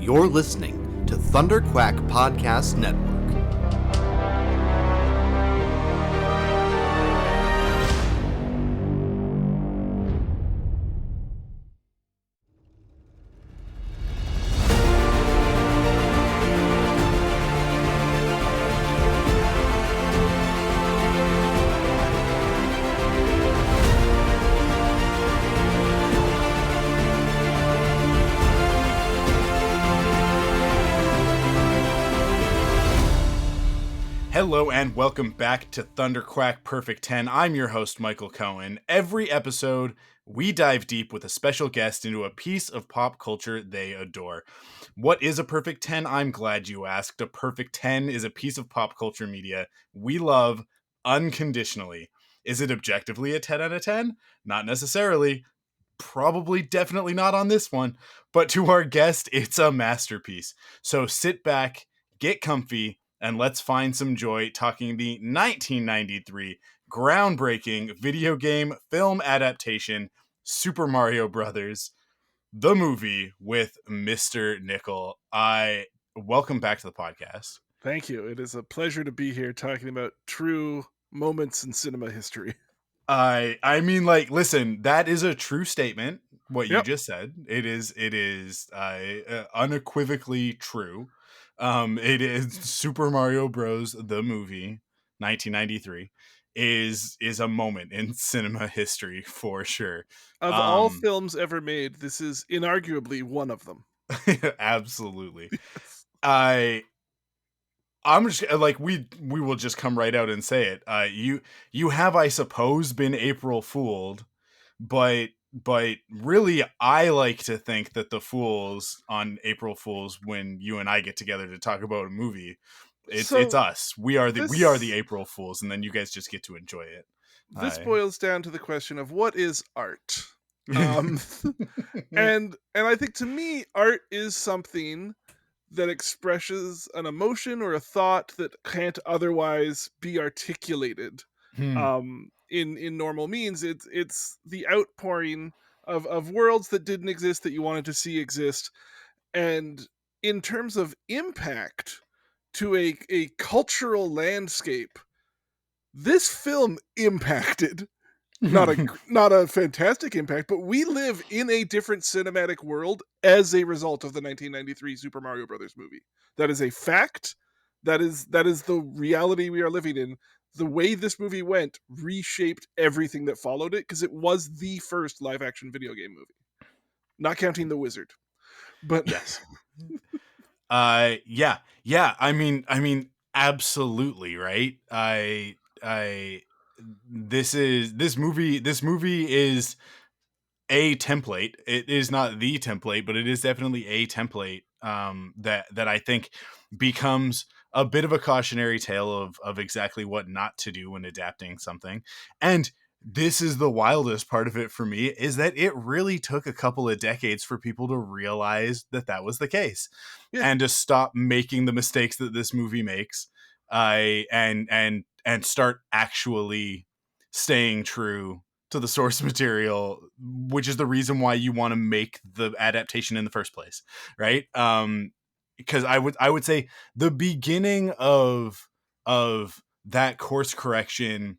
You're listening to ThunderQuack Podcast Network. Hello and welcome back to ThunderQuack Perfect 10. I'm your host, Michael Cohen. Every episode, we dive deep with a special guest into a piece of pop culture they adore. What is a perfect 10? I'm glad you asked. A perfect 10 is a piece of pop culture media we love unconditionally. Is it objectively a 10 out of 10? Not necessarily. Probably definitely not on this one. But to our guest, it's a masterpiece. So sit back, get comfy, and let's find some joy talking the 1993 groundbreaking video game film adaptation, Super Mario Brothers, the movie with Mr. Nickel. Welcome back to the podcast. Thank you. It is a pleasure to be here talking about true moments in cinema history. I mean, like, listen, that is a true statement. What you Yep. just said, it is unequivocally true. It is Super Mario Bros. The movie, 1993, is a moment in cinema history for sure. Of all films ever made, this is inarguably one of them. Absolutely. Yes. I'm just like we will just come right out and say it. You have, I suppose, been April fooled, but really I like to think that the fools on April Fools, when you and I get together to talk about a movie, it's us. We are the April Fools, and then you guys just get to enjoy it. This boils down to the question of what is art. And I think to me, art is something that expresses an emotion or a thought that can't otherwise be articulated in normal means. It's the outpouring of worlds that didn't exist that you wanted to see exist. And in terms of impact to a cultural landscape, this film impacted. Not a fantastic impact, but we live in a different cinematic world as a result of the 1993 Super Mario Brothers movie. That is a fact. That is the reality we are living in. The way this movie went reshaped everything that followed it, because it was the first live action video game movie. Not counting The Wizard. But yes. Yeah. I mean, absolutely, right? This movie is a template. It is not the template, but it is definitely a template that I think becomes a bit of a cautionary tale of exactly what not to do when adapting something. And this is the wildest part of it for me, is that it really took a couple of decades for people to realize that was the case. Yeah. And to stop making the mistakes that this movie makes, and start actually staying true to the source material, which is the reason why you want to make the adaptation in the first place, right? Because I would say the beginning of that course correction,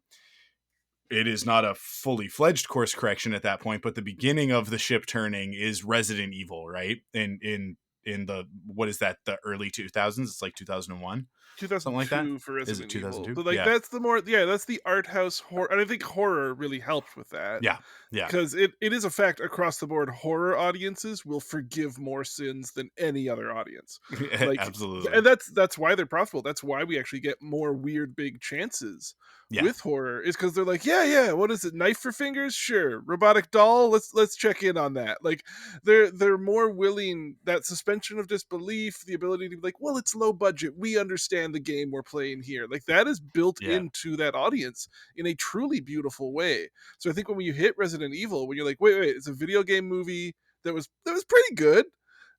it is not a fully fledged course correction at that point, but the beginning of the ship turning is Resident Evil, right? In the, what is that, the early 2000s? It's like 2001. 2002 something like that for Resident Evil. 2002? But like, yeah. That's the art house horror, and I think horror really helped with that. Yeah. Because it is a fact across the board, horror audiences will forgive more sins than any other audience. Like, absolutely. And that's why they're profitable. That's why we actually get more weird big chances with horror, is because they're like, yeah, what is it, knife for fingers? Sure. Robotic doll, let's check in on that. Like, they're more willing, that suspension of disbelief, the ability to be like, well, it's low budget, we understand the game we're playing here. Like, that is built into that audience in a truly beautiful way. So I think when you hit Resident Evil, when you're like, wait, it's a video game movie that was pretty good,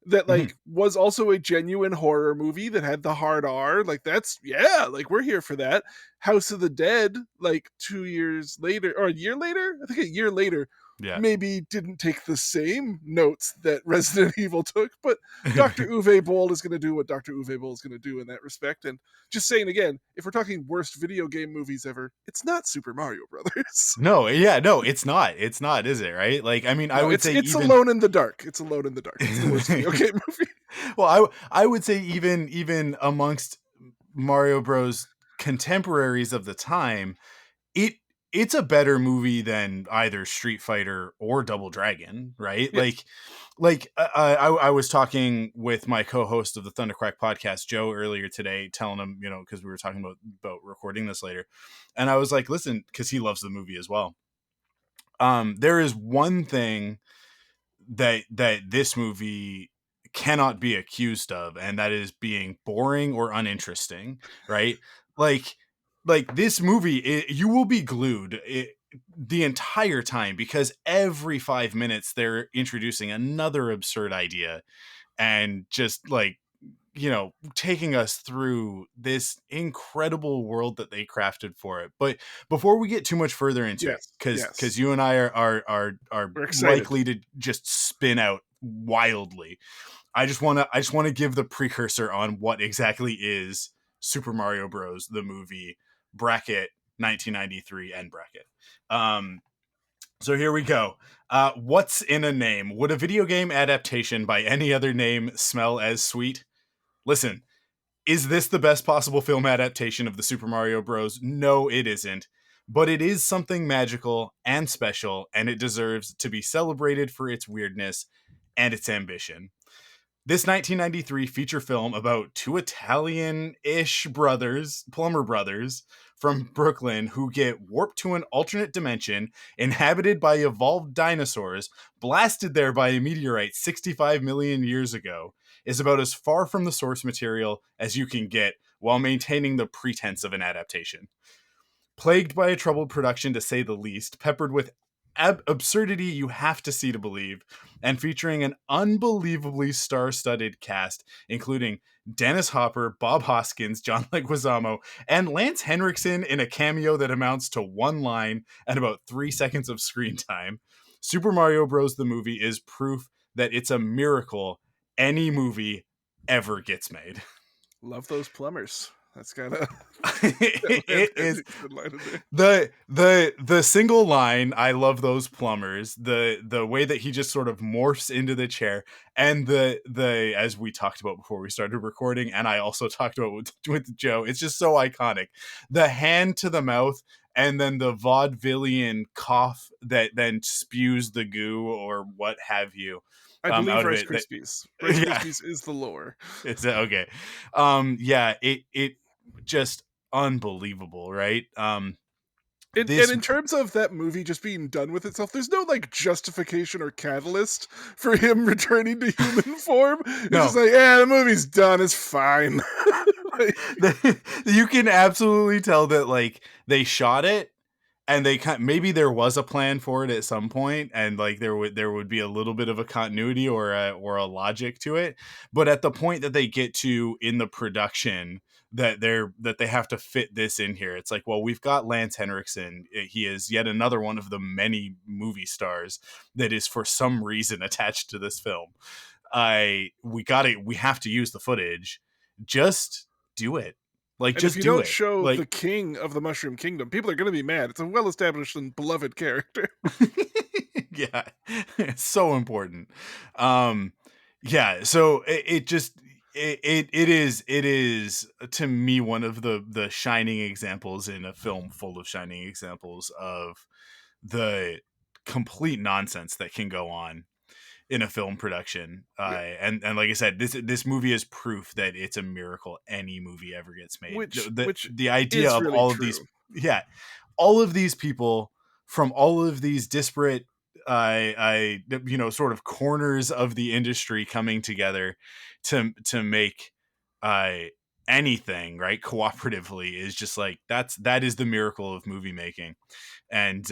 that like was also a genuine horror movie that had the hard R, like, that's, like, we're here for that. House of the Dead, like 2 years later, or a year later, I think a year later, Yeah. maybe didn't take the same notes that Resident Evil took, but Dr. Uwe Boll is going to do what Dr. Uwe Boll is going to do in that respect. And just saying again, if we're talking worst video game movies ever, it's not Super Mario Brothers. No, yeah, no, it's not. It's not, is it? Right? Like, I mean, I No, would it's say it's even. Alone in the Dark. It's Alone in the Dark. It's the worst video game movie. Well, I would say even amongst Mario Bros. Contemporaries of the time, it it's a better movie than either Street Fighter or Double Dragon, right? Yeah. I was talking with my co-host of the ThunderQuack podcast, Joe, earlier today, telling him, because we were talking about recording this later, and I was like, listen, because he loves the movie as well. There is one thing that this movie cannot be accused of, and that is being boring or uninteresting, right? like this movie, you will be glued the entire time, because every 5 minutes they're introducing another absurd idea and just taking us through this incredible world that they crafted for it. But before we get too much further into it, Yes. because Yes. you and I are We're excited. likely to just spin out wildly, I just want to give the precursor on what exactly is Super Mario Bros. The movie, bracket 1993 end bracket. So here we go. What's in a name? Would a video game adaptation by any other name smell as sweet? Listen, is this the best possible film adaptation of the Super Mario Bros? No, it isn't. But it is something magical and special, and it deserves to be celebrated for its weirdness and its ambition. This 1993 feature film about two Italian-ish plumber brothers from Brooklyn, who get warped to an alternate dimension inhabited by evolved dinosaurs, blasted there by a meteorite 65 million years ago, is about as far from the source material as you can get while maintaining the pretense of an adaptation. Plagued by a troubled production, to say the least, peppered with absurdity you have to see to believe, and featuring an unbelievably star-studded cast, including Dennis Hopper, Bob Hoskins, John Leguizamo, and Lance Henriksen in a cameo that amounts to one line and about 3 seconds of screen time. Super Mario Bros. The movie is proof that it's a miracle any movie ever gets made. Love those plumbers. That's gotta It is line in there. the single line, I love those plumbers, the way that he just sort of morphs into the chair, and the as we talked about before we started recording, and I also talked about with Joe, it's just so iconic. The hand to the mouth, and then the vaudevillian cough that then spews the goo or what have you I believe out of Rice it. Krispies. Rice Yeah. Krispies is the lore. It's okay. Yeah, it just unbelievable, right? And This in terms of that movie just being done with itself, there's no like justification or catalyst for him returning to human form. It's No. just like, yeah, the movie's done. It's fine. Like, you can absolutely tell that like they shot it, and they maybe there was a plan for it at some point, and like there would be a little bit of a continuity or a logic to it, but at the point that they get to in the production that they have to fit this in here, it's like, well, we've got Lance Henriksen. He is yet another one of the many movie stars that is for some reason attached to this film. We have to use the footage. Just do it. Like, and if just you do don't it. show Like, the king of the Mushroom Kingdom, people are going to be mad. It's a well-established and beloved character. yeah, it's so important. Yeah, so it is to me one of the shining examples in a film full of shining examples of the complete nonsense that can go on in a film production. Yeah. And like I said, this movie is proof that it's a miracle any movie ever gets made. Which The idea is of really all of true. these, yeah, all of these people from all of these disparate sort of corners of the industry coming together to make anything right cooperatively is just like that is the miracle of movie making. And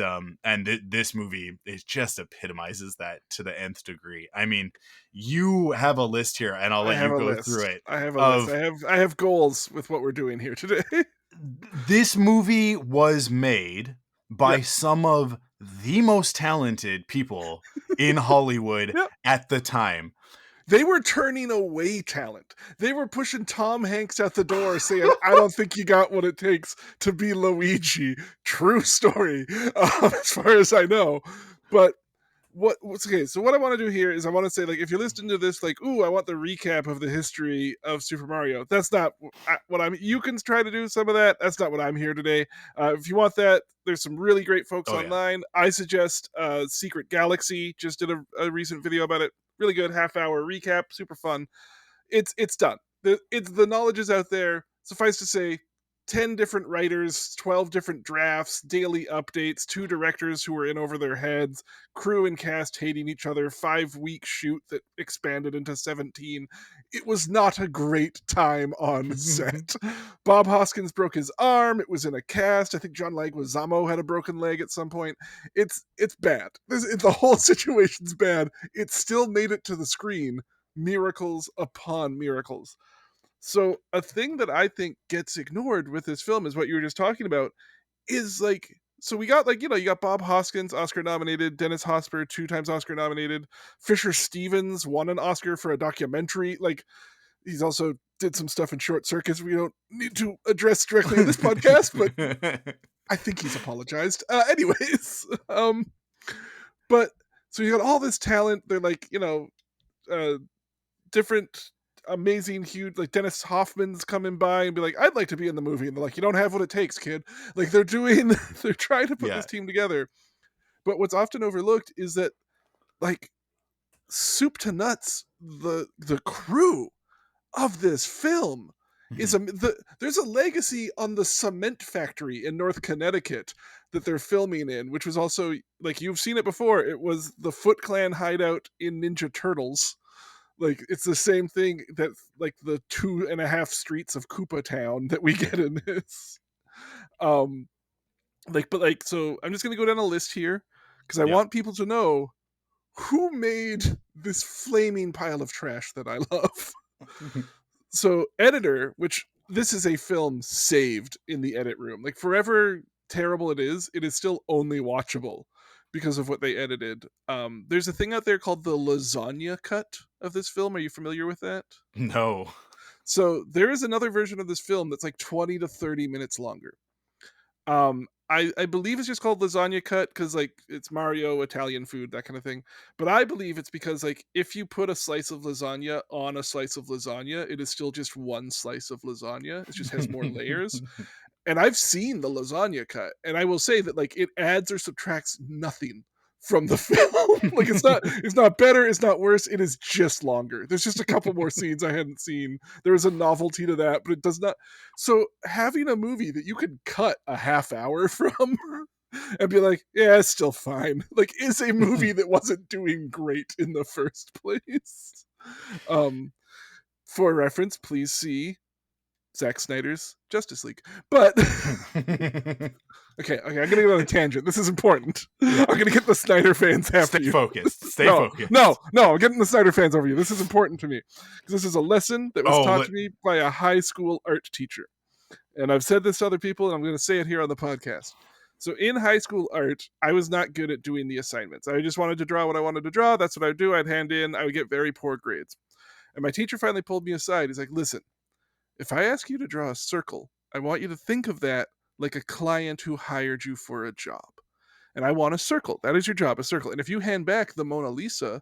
this movie, it just epitomizes that to the nth degree. I mean, you have a list here, and I'll let you go through it. I have a list. I have goals with what we're doing here today. This movie was made by Yep. some of the most talented people in Hollywood Yep. at the time. They were turning away talent. They were pushing Tom Hanks out the door saying, I don't think you got what it takes to be Luigi. True story, as far as I know. But what's okay, so what I want to do here is I want to say, like, if you're listening to this, like, ooh, I want the recap of the history of Super Mario. That's not what I'm, you can try to do some of that. That's not what I'm here today. If you want that, there's some really great folks Oh, yeah. online. I suggest Secret Galaxy just did a recent video about it. Really good half-hour recap, super fun. It's done. The knowledge is out there. Suffice to say, 10 different writers, 12 different drafts, daily updates, 2 directors who were in over their heads, crew and cast hating each other, 5-week shoot that expanded into 17. It was not a great time on set. Bob Hoskins broke his arm. It was in a cast. I think John Leguizamo had a broken leg at some point. It's bad. The whole situation's bad. It still made it to the screen. Miracles upon miracles. So a thing that I think gets ignored with this film is what you were just talking about, is like, so we got, like, you got Bob Hoskins, Oscar nominated, Dennis Hosper, 2 times Oscar nominated, Fisher Stevens won an Oscar for a documentary. Like, he's also did some stuff in Short Circuits we don't need to address directly in this podcast, but I think he's apologized. Anyways, but so you got all this talent. They're like, different amazing huge, like, Dennis Hoffman's coming by and be like, I'd like to be in the movie, and they're like, you don't have what it takes, kid. Like, they're trying to put this team together. But what's often overlooked is that, like, soup to nuts, the crew of this film is there's a legacy on the cement factory in North Connecticut that they're filming in, which was also, like, you've seen it before, it was the Foot Clan hideout in Ninja Turtles. Like, it's the same thing, that, like, the 2.5 streets of Koopa Town that we get in this. So I'm just gonna go down a list here because I want people to know who made this flaming pile of trash that I love. So, editor, which this is a film saved in the edit room. Like, forever terrible it is still only watchable because of what they edited. There's a thing out there called the lasagna cut of this film. Are you familiar with that? No. So there is another version of this film that's like 20 to 30 minutes longer. I believe it's just called lasagna cut because, like, it's Mario, Italian food, that kind of thing. But I believe it's because, like, if you put a slice of lasagna on a slice of lasagna, it is still just one slice of lasagna. It just has more layers. And I've seen the lasagna cut, and I will say that, like, it adds or subtracts nothing from the film. Like, it's not better, it's not worse, it is just longer. There's just a couple more scenes I hadn't seen. There is a novelty to that, but it does not. So having a movie that you could cut a half hour from and be like, yeah, it's still fine, like, is a movie that wasn't doing great in the first place. For reference, please see Zack Snyder's Justice League. But okay, I'm gonna go on a tangent. This is important. I'm gonna get the Snyder fans after Stay you. focused. Stay No, focused. No, I'm getting the Snyder fans over you. This is important to me because this is a lesson that was taught to me by a high school art teacher. And I've said this to other people, and I'm going to say it here on the podcast. So in high school art, I was not good at doing the assignments. I just wanted to draw what I wanted to draw. That's what I would do. I'd hand in. I would get very poor grades. And my teacher finally pulled me aside. He's like, listen, if I ask you to draw a circle, I want you to think of that like a client who hired you for a job. And I want a circle. That is your job, a circle. And if you hand back the Mona Lisa,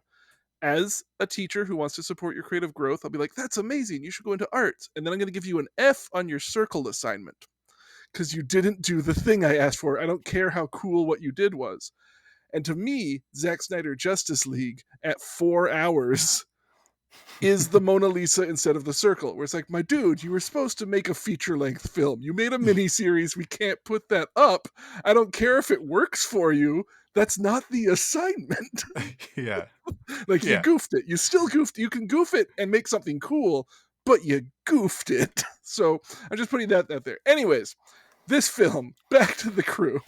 as a teacher who wants to support your creative growth, I'll be like, that's amazing. You should go into art. And then I'm going to give you an F on your circle assignment because you didn't do the thing I asked for. I don't care how cool what you did was. And to me, Zack Snyder Justice League at 4 hours is the Mona Lisa instead of the circle, where it's like, my dude, you were supposed to make a feature-length film. You made a mini-series. We can't put that up. I don't care if it works for you. That's not the assignment. Yeah. Like, you goofed it. You still goofed. You can goof it and make something cool, but you goofed it. So I'm just putting that there. Anyways, this film, back to the crew.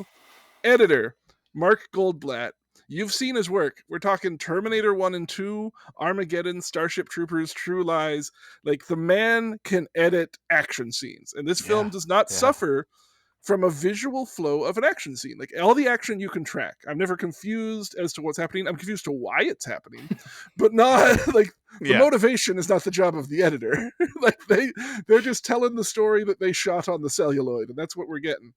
Editor, Mark Goldblatt. You've seen his work. We're talking Terminator 1 and 2, Armageddon, Starship Troopers, True Lies. Like, the man can edit action scenes. And this film does not suffer from a visual flow of an action scene. Like all the action you can track. I'm never confused as to what's happening. I'm confused to why it's happening, but not like the Yeah. motivation is not the job of the editor. Like they're just telling the story that they shot on the celluloid, and that's what we're getting.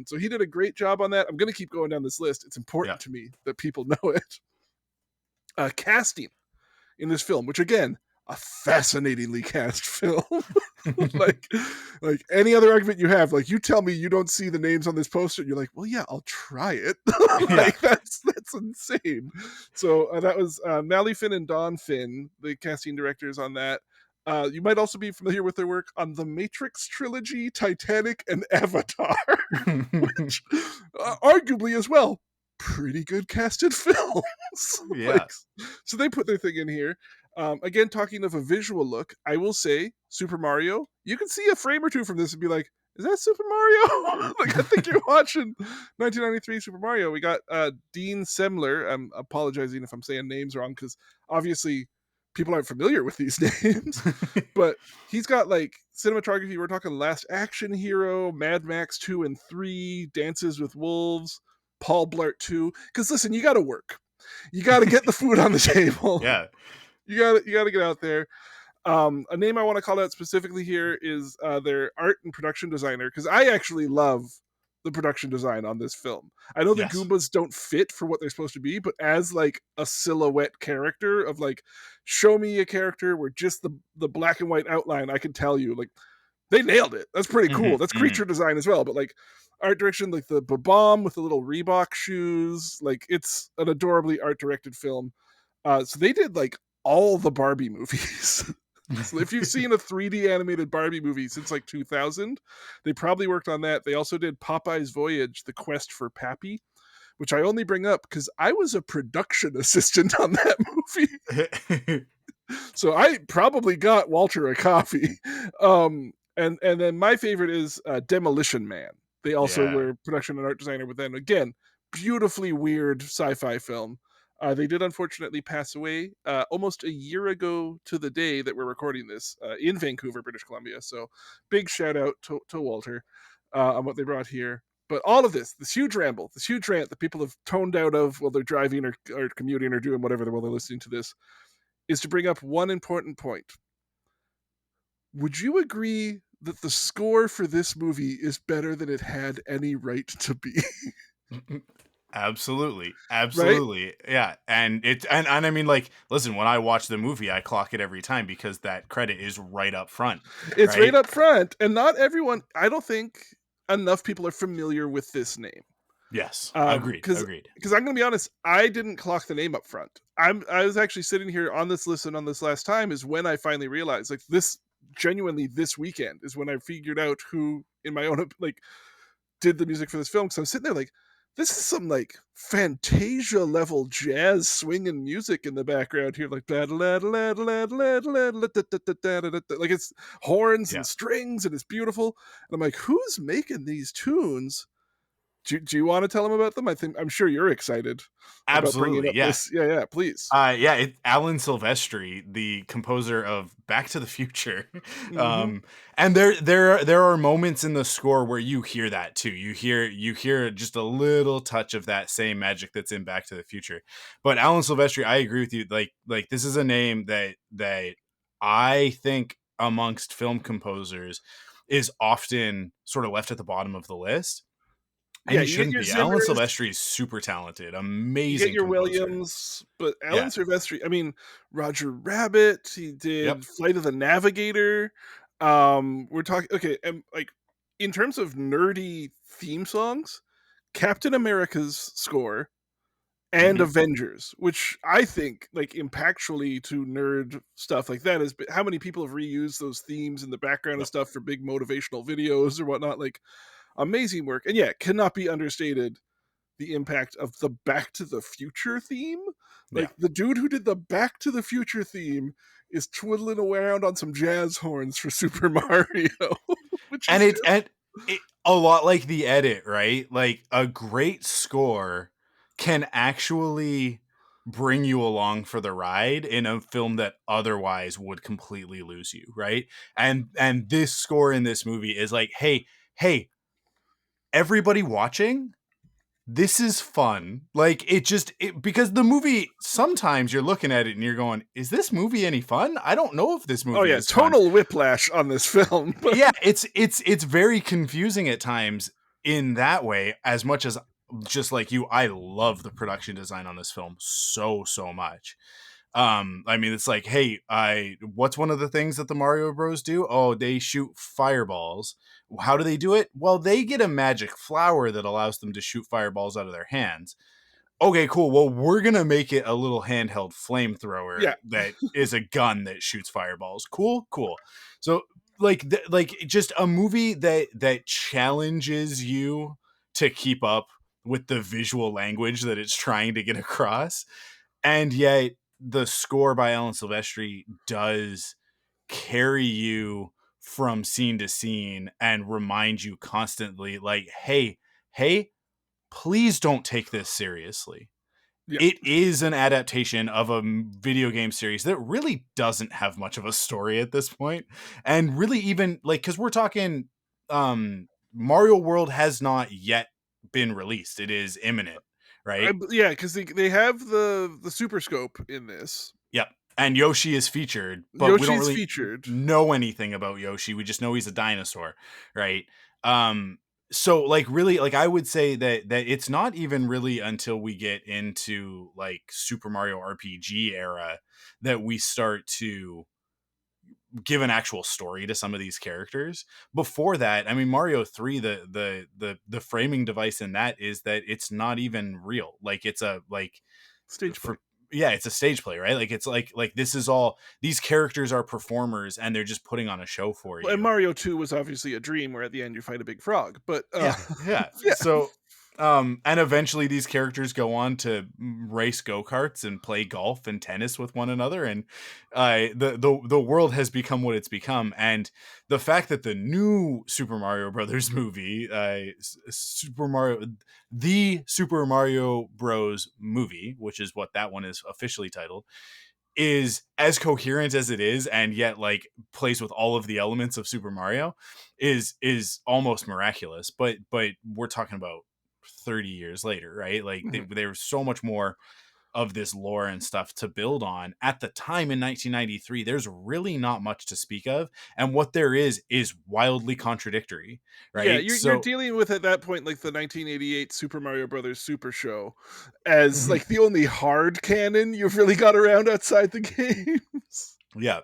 So he did a great job on that. I'm going to keep going down this list. It's Yeah. important to me that people know it. Casting in this film, which again, a fascinatingly cast film. like like any other argument you have, like you tell me you don't see the names on this poster, you're like, well, yeah, I'll try it. Yeah. Like that's insane. So that was Mally Finn and Don Finn, the casting directors on that. You might also be familiar with their work on the Matrix trilogy, Titanic, and Avatar, which arguably as well pretty good casted films. Yeah. Like, so they put their thing in here. Again, talking of a visual look, I will say Super Mario, you can see a frame or two from this and be like, is that Super Mario? Like, I think you're watching 1993 Super Mario. We got Dean Semler. I'm apologizing if I'm saying names wrong, because obviously people aren't familiar with these names, but he's got like cinematography. We're talking Last Action Hero, Mad Max 2 and 3, Dances with Wolves, Paul Blart 2. Because listen, you got to work. You got to get the food on the table. Yeah. You got to get out there. A name I want to call out specifically here is their art and production designer, because I actually love the production design on this film. I know the Yes. Goombas don't fit for what they're supposed to be, but as like a silhouette character of like, show me a character where just the black and white outline, I can tell you, like, they nailed it. That's pretty cool. That's creature design as well, but like art direction, like the bomb with the little Reebok shoes, like it's an adorably art directed film. So they did like all the Barbie movies. So if you've seen a 3D animated Barbie movie since like 2000, they probably worked on that. They also did Popeye's Voyage, The Quest for Pappy, which I only bring up because I was a production assistant on that movie. So I probably got Walter a coffee. And then my favorite is Demolition Man. They also Yeah. were production and art designer with them. Again, beautifully weird sci-fi film. They did unfortunately pass away almost a year ago to the day that we're recording this in Vancouver, British Columbia. So big shout out to Walter on what they brought here. But all of this huge ramble, this huge rant that people have toned out of while they're driving or commuting or doing whatever while they're listening to this, is to bring up one important point. Would you agree that the score for this movie is better than it had any right to be? Absolutely. Right? Yeah. And I mean, like, listen, when I watch the movie, I clock it every time because that credit is right up front. It's right Right. up front, and not everyone, I don't think enough people are familiar with this name. Yes. Agreed. Because Agreed. I'm gonna be honest, I didn't clock the name up front. I was actually sitting here on this list, and on this last time is when I finally realized, like, this genuinely this weekend is when I figured out who in my own like did the music for this film. So I'm sitting there like, this is some like Fantasia level jazz swinging music in the background here, like like it's horns Yeah. and strings, and it's beautiful. And I'm like, who's making these tunes? Do you want to tell them about them? I'm sure you're excited about bringing Absolutely. up Yeah. this. Yeah, please. Alan Silvestri, the composer of Back to the Future. Mm-hmm. And there are moments in the score where you hear that too. You hear just a little touch of that same magic that's in Back to the Future. But Alan Silvestri, I agree with you. Like this is a name that I think amongst film composers is often sort of left at the bottom of the list. And Yeah, he you get shouldn't your be. Alan Zimmers, Silvestri is super talented, you get amazing your composer. Williams, but Alan Yeah. Silvestri, I mean, Roger Rabbit, he Yep. did Flight of the Navigator. We're talking, okay, and like in terms of nerdy theme songs, Captain America's score and Mhm. Avengers, which I think like impactfully to nerd stuff like that is how many people have reused those themes in the background and Yep. stuff for big motivational videos or whatnot. Like amazing work. And yeah, cannot be understated the impact of the Back to the Future theme. Yeah. Like the dude who did the Back to the Future theme is twiddling around on some jazz horns for Super Mario, which And is it's just and it a lot like the edit, right? Like a great score can actually bring you along for the ride in a film that otherwise would completely lose you, right? And this score in this movie is like, hey, everybody watching, this is fun. Like because the movie, sometimes you're looking at it and you're going, is this movie any fun? I don't know if this Oh movie yeah, is fun. total whiplash on this film. Yeah, it's very confusing at times in that way. As much as, just like you, I love the production design on this film so much. I mean, it's like, hey, what's one of the things that the Mario Bros do? Oh, they shoot fireballs. How do they do it? Well, they get a magic flower that allows them to shoot fireballs out of their hands. Okay, cool. Well, we're gonna make it a little handheld flamethrower Yeah. that is a gun that shoots fireballs. Cool. So, like just a movie that challenges you to keep up with the visual language that it's trying to get across, and yet the score by Alan Silvestri does carry you from scene to scene and remind you constantly, like, hey, please don't take this seriously. Yeah. It is an adaptation of a video game series that really doesn't have much of a story at this point. And really, even like, because we're talking, Mario World has not yet been released. It is imminent, right? Yeah, because they have the Super Scope in this. Yep. And Yoshi is featured, but we don't Yoshi's really featured. know anything about Yoshi. We just know he's a dinosaur, right? Um, so like, really, like, I would say that it's not even really until we get into like Super Mario RPG era that we start to give an actual story to some of these characters. Before that, I mean, Mario 3, the framing device in that is that it's not even real. Like, it's a, like, Stage play. for yeah, it's a stage play, right? Like, it's like this is all, these characters are performers and they're just putting on a show for Well, and you. Mario 2 was obviously a dream where at the end you fight a big frog. But Yeah. yeah. So, and eventually these characters go on to race go-karts and play golf and tennis with one another, and the world has become what it's become. And the fact that the new Super Mario Brothers movie, the Super Mario Bros movie, which is what that one is officially titled, is as coherent as it is, and yet like plays with all of the elements of Super Mario, is almost miraculous. But we're talking about 30 years later, right? Like, Mhm. there's so much more of this lore and stuff to build on. At the time in 1993, there's really not much to speak of, and what there is wildly contradictory, Yeah, right? you're So dealing with at that point like the 1988 Super Mario Brothers Super Show as Mhm. like the only hard canon you've really got around outside the games. Yeah.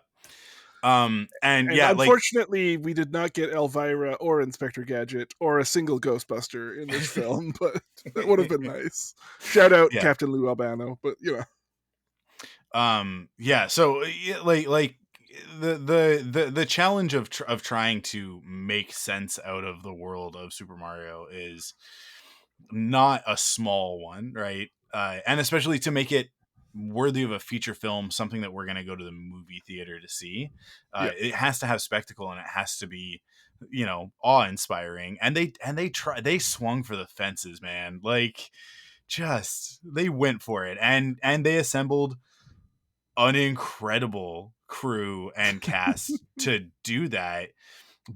And And yeah, like, unfortunately, we did not get Elvira or Inspector Gadget or a single Ghostbuster in this film, but that would have been nice. Shout out yeah. Captain Lou Albano, but Yeah, so like the challenge of trying to make sense out of the world of Super Mario is not a small one, right? And especially to make it worthy of a feature film, something that we're going to go to the movie theater to see, yeah. it has to have spectacle, and it has to be, awe-inspiring. And they swung for the fences, man. Like, just, they went for it, and they assembled an incredible crew and cast to do that.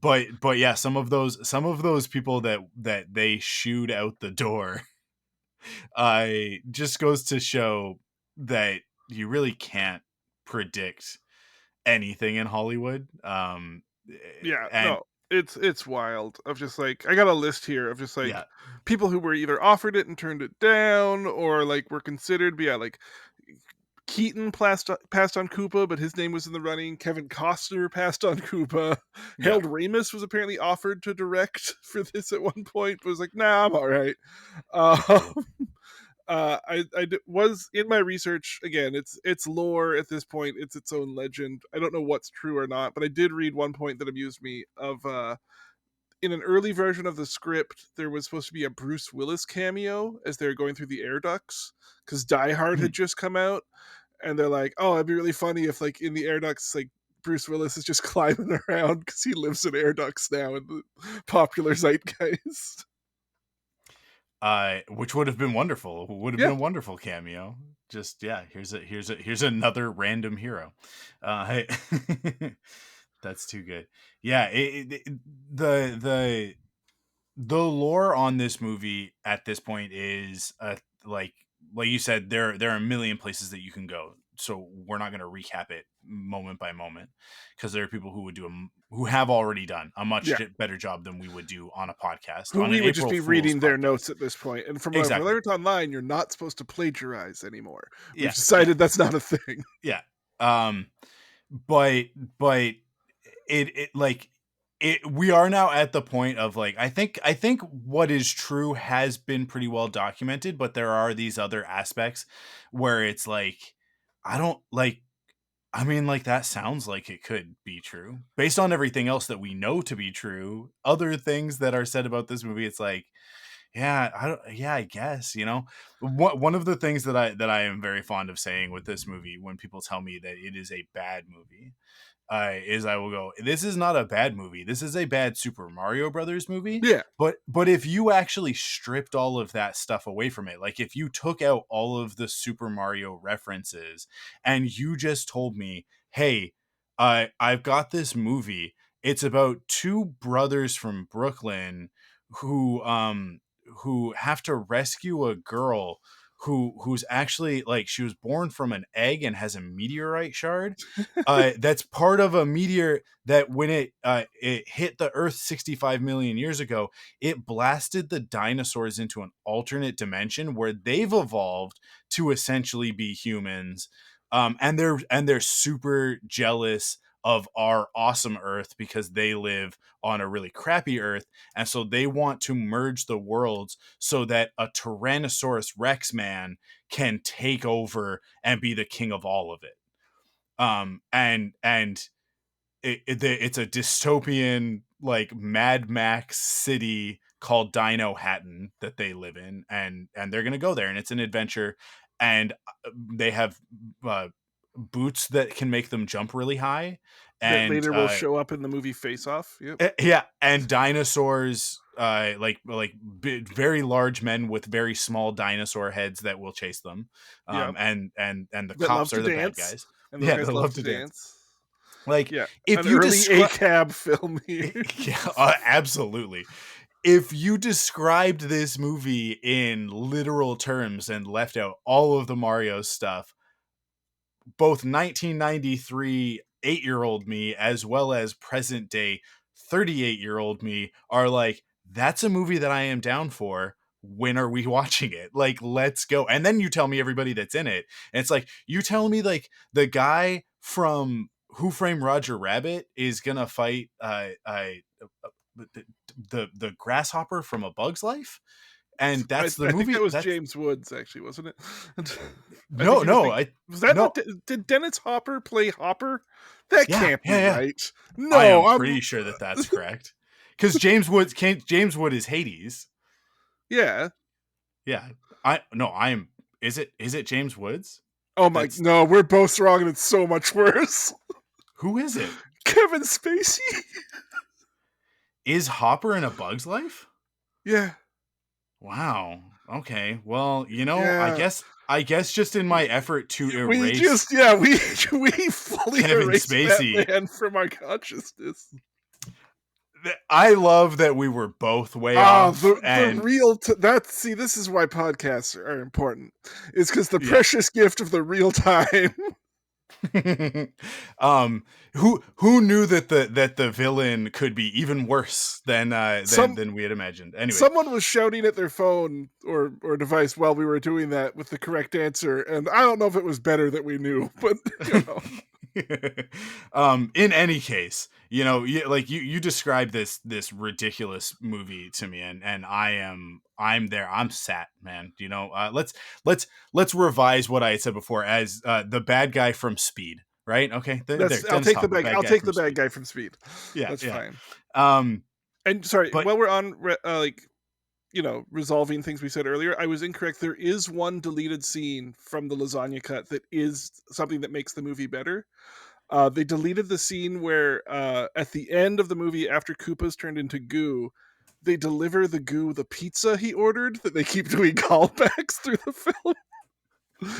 But yeah, some of those people that they shooed out the door, I just goes to show that you really can't predict anything in Hollywood. Yeah, And no, it's wild. Of just like I got a list here of just yeah, like people who were either offered it and turned it down, or like were considered. But yeah, like Keaton passed on Koopa, but his name was in the running. Kevin Costner passed on Koopa. yeah. Harold Ramis was apparently offered to direct for this at one point, but was like, "Nah, I'm all right." Um, was in my research again. It's lore at this point. It's its own legend. I don't know what's true or not, but I did read one point that amused me. Of in an early version of the script, there was supposed to be a Bruce Willis cameo as they were going through the air ducts because Die Hard had just come out, and they're like, "Oh, it'd be really funny if like in the air ducts, like Bruce Willis is just climbing around because he lives in air ducts now in the popular zeitgeist." Which would have been wonderful. Would have been Yeah, a wonderful cameo. Just, yeah, here's another random hero. Uh, that's too good. Yeah, the the lore on this movie at this point is like you said, there are a million places that you can go. So we're not going to recap it moment by moment, because there are people who would who have already done a much Yeah. better job than we would do on a podcast, Who on we an would just April be Fool's reading their podcast. notes at this point. And from what I've Exactly. learned online, you're not supposed to plagiarize anymore. We've Yeah. decided that's not a thing. Yeah. Um, but it like it we are now at the point of like, I think what is true has been pretty well documented, but there are these other aspects where it's like, I don't like, I mean, like, that sounds like it could be true based on everything else that we know to be true. Other things that are said about this movie, it's like, yeah, I don't, yeah, I guess, one of the things that I am very fond of saying with this movie, when people tell me that it is a bad movie, is I will go, this is not a bad movie. This is a bad Super Mario Brothers movie. Yeah. But if you actually stripped all of that stuff away from it, like if you took out all of the Super Mario references and you just told me, hey, I've got this movie. It's about two brothers from Brooklyn who have to rescue a girl who's actually, like, she was born from an egg and has a meteorite shard that's part of a meteor that, when it hit the Earth 65 million years ago, it blasted the dinosaurs into an alternate dimension where they've evolved to essentially be humans. And they're super jealous of our awesome Earth because they live on a really crappy Earth, and so they want to merge the worlds so that a Tyrannosaurus Rex man can take over and be the king of all of it. And it's a dystopian, like, Mad Max city called Dino Hatton that they live in, and they're gonna go there, and it's an adventure, and they have boots that can make them jump really high, That and later will show up in the movie Face Off. Yep. yeah, and dinosaurs, very large men with very small dinosaur heads that will chase them. Yep. And the That love cops to are the bad dance. guys. And those Yeah, guys they love love to to dance. dance. Like, Yeah. if An you early describe, ACAB film here. yeah, absolutely. If you described this movie in literal terms and left out all of the Mario stuff, both 1993 8-year-old me as well as present day 38-year-old me are like, that's a movie that I am down for. When are we watching it? Like, let's go. And then you tell me everybody that's in it, and it's like, you tell me, like, the guy from Who Framed Roger Rabbit is gonna fight the grasshopper from A Bug's Life, and I that's the think that movie. was That's James Woods, actually, wasn't it? I think no, you were no, thinking, I was that no, not? Did Dennis Hopper play Hopper? That yeah, can't be yeah, yeah. right. I No, am I'm. pretty sure that that's correct, because James Wood is Hades. Yeah. Yeah, I no, I am. Is it James Woods? Oh my. That's No, we're both wrong, and it's so much worse. Who is it? Kevin Spacey. Is Hopper in A Bug's Life? Yeah. Wow. Okay. Well, I Yeah. guess just in my effort to We erase just, yeah, we fully Kevin erased that Spacey, man from our consciousness. I love that we were both way Ah, off, the and real see, this is why podcasts are important. Is because the yeah. precious gift of the real time. um who knew that the villain could be even worse than Some than we had imagined. Anyway. someone was shouting at their phone or device while we were doing that with the correct answer, and I don't know if it was better that we knew, but you know. In any case, you described this ridiculous movie to me, and I'm there. I'm sat, man. Let's revise what I had said before as the bad guy from Speed, right? Okay, there, I'll Dennis take the Hopper, bad bad I'll guy take from the bad Speed. guy from Speed. Yeah, That's yeah. fine. Um, And sorry, but while we're on resolving things we said earlier, I was incorrect. There is one deleted scene from the lasagna cut that is something that makes the movie better. They deleted the scene where at the end of the movie, after Koopa's turned into goo, they deliver the goo the pizza he ordered that they keep doing callbacks through the film.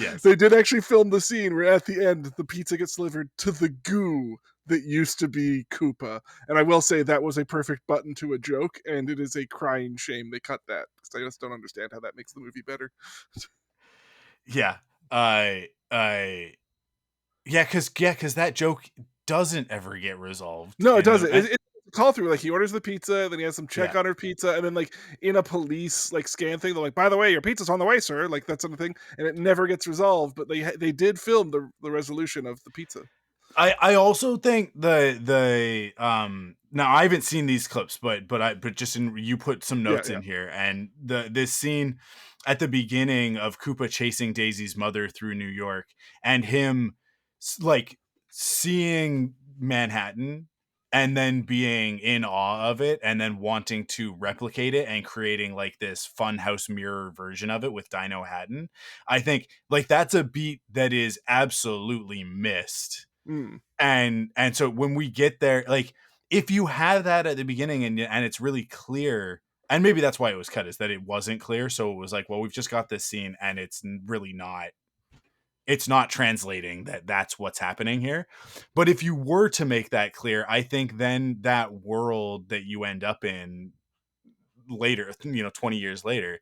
yes, They did actually film the scene where at the end the pizza gets delivered to the goo that used to be Koopa. And I will say that was a perfect button to a joke, and it is a crying shame they cut that, because I just don't understand how that makes the movie better. Yeah. I because that joke doesn't ever get resolved No, it in the doesn't. It's a call through. Like, he orders the pizza, then he has some check yeah. on her pizza, and then like in a police like scan thing, they're like, "By the way, your pizza's on the way, sir." Like that sort of thing, and it never gets resolved. But they did film the resolution of the pizza. I also think the now I haven't seen these clips, but just you put some Yeah, notes yeah. in here, and this scene at the beginning of Koopa chasing Daisy's mother through New York, and him like seeing Manhattan and then being in awe of it and then wanting to replicate it and creating like this funhouse mirror version of it with Dino Hatton. I think like that's a beat that is absolutely missed. Mm. And so when we get there, like if you have that at the beginning and it's really clear, and maybe that's why it was cut, is that it wasn't clear, so it was like, well, we've just got this scene and really not, it's not translating that that's what's happening here. But if you were to make that clear, I think then that world that you end up in later, 20 years later,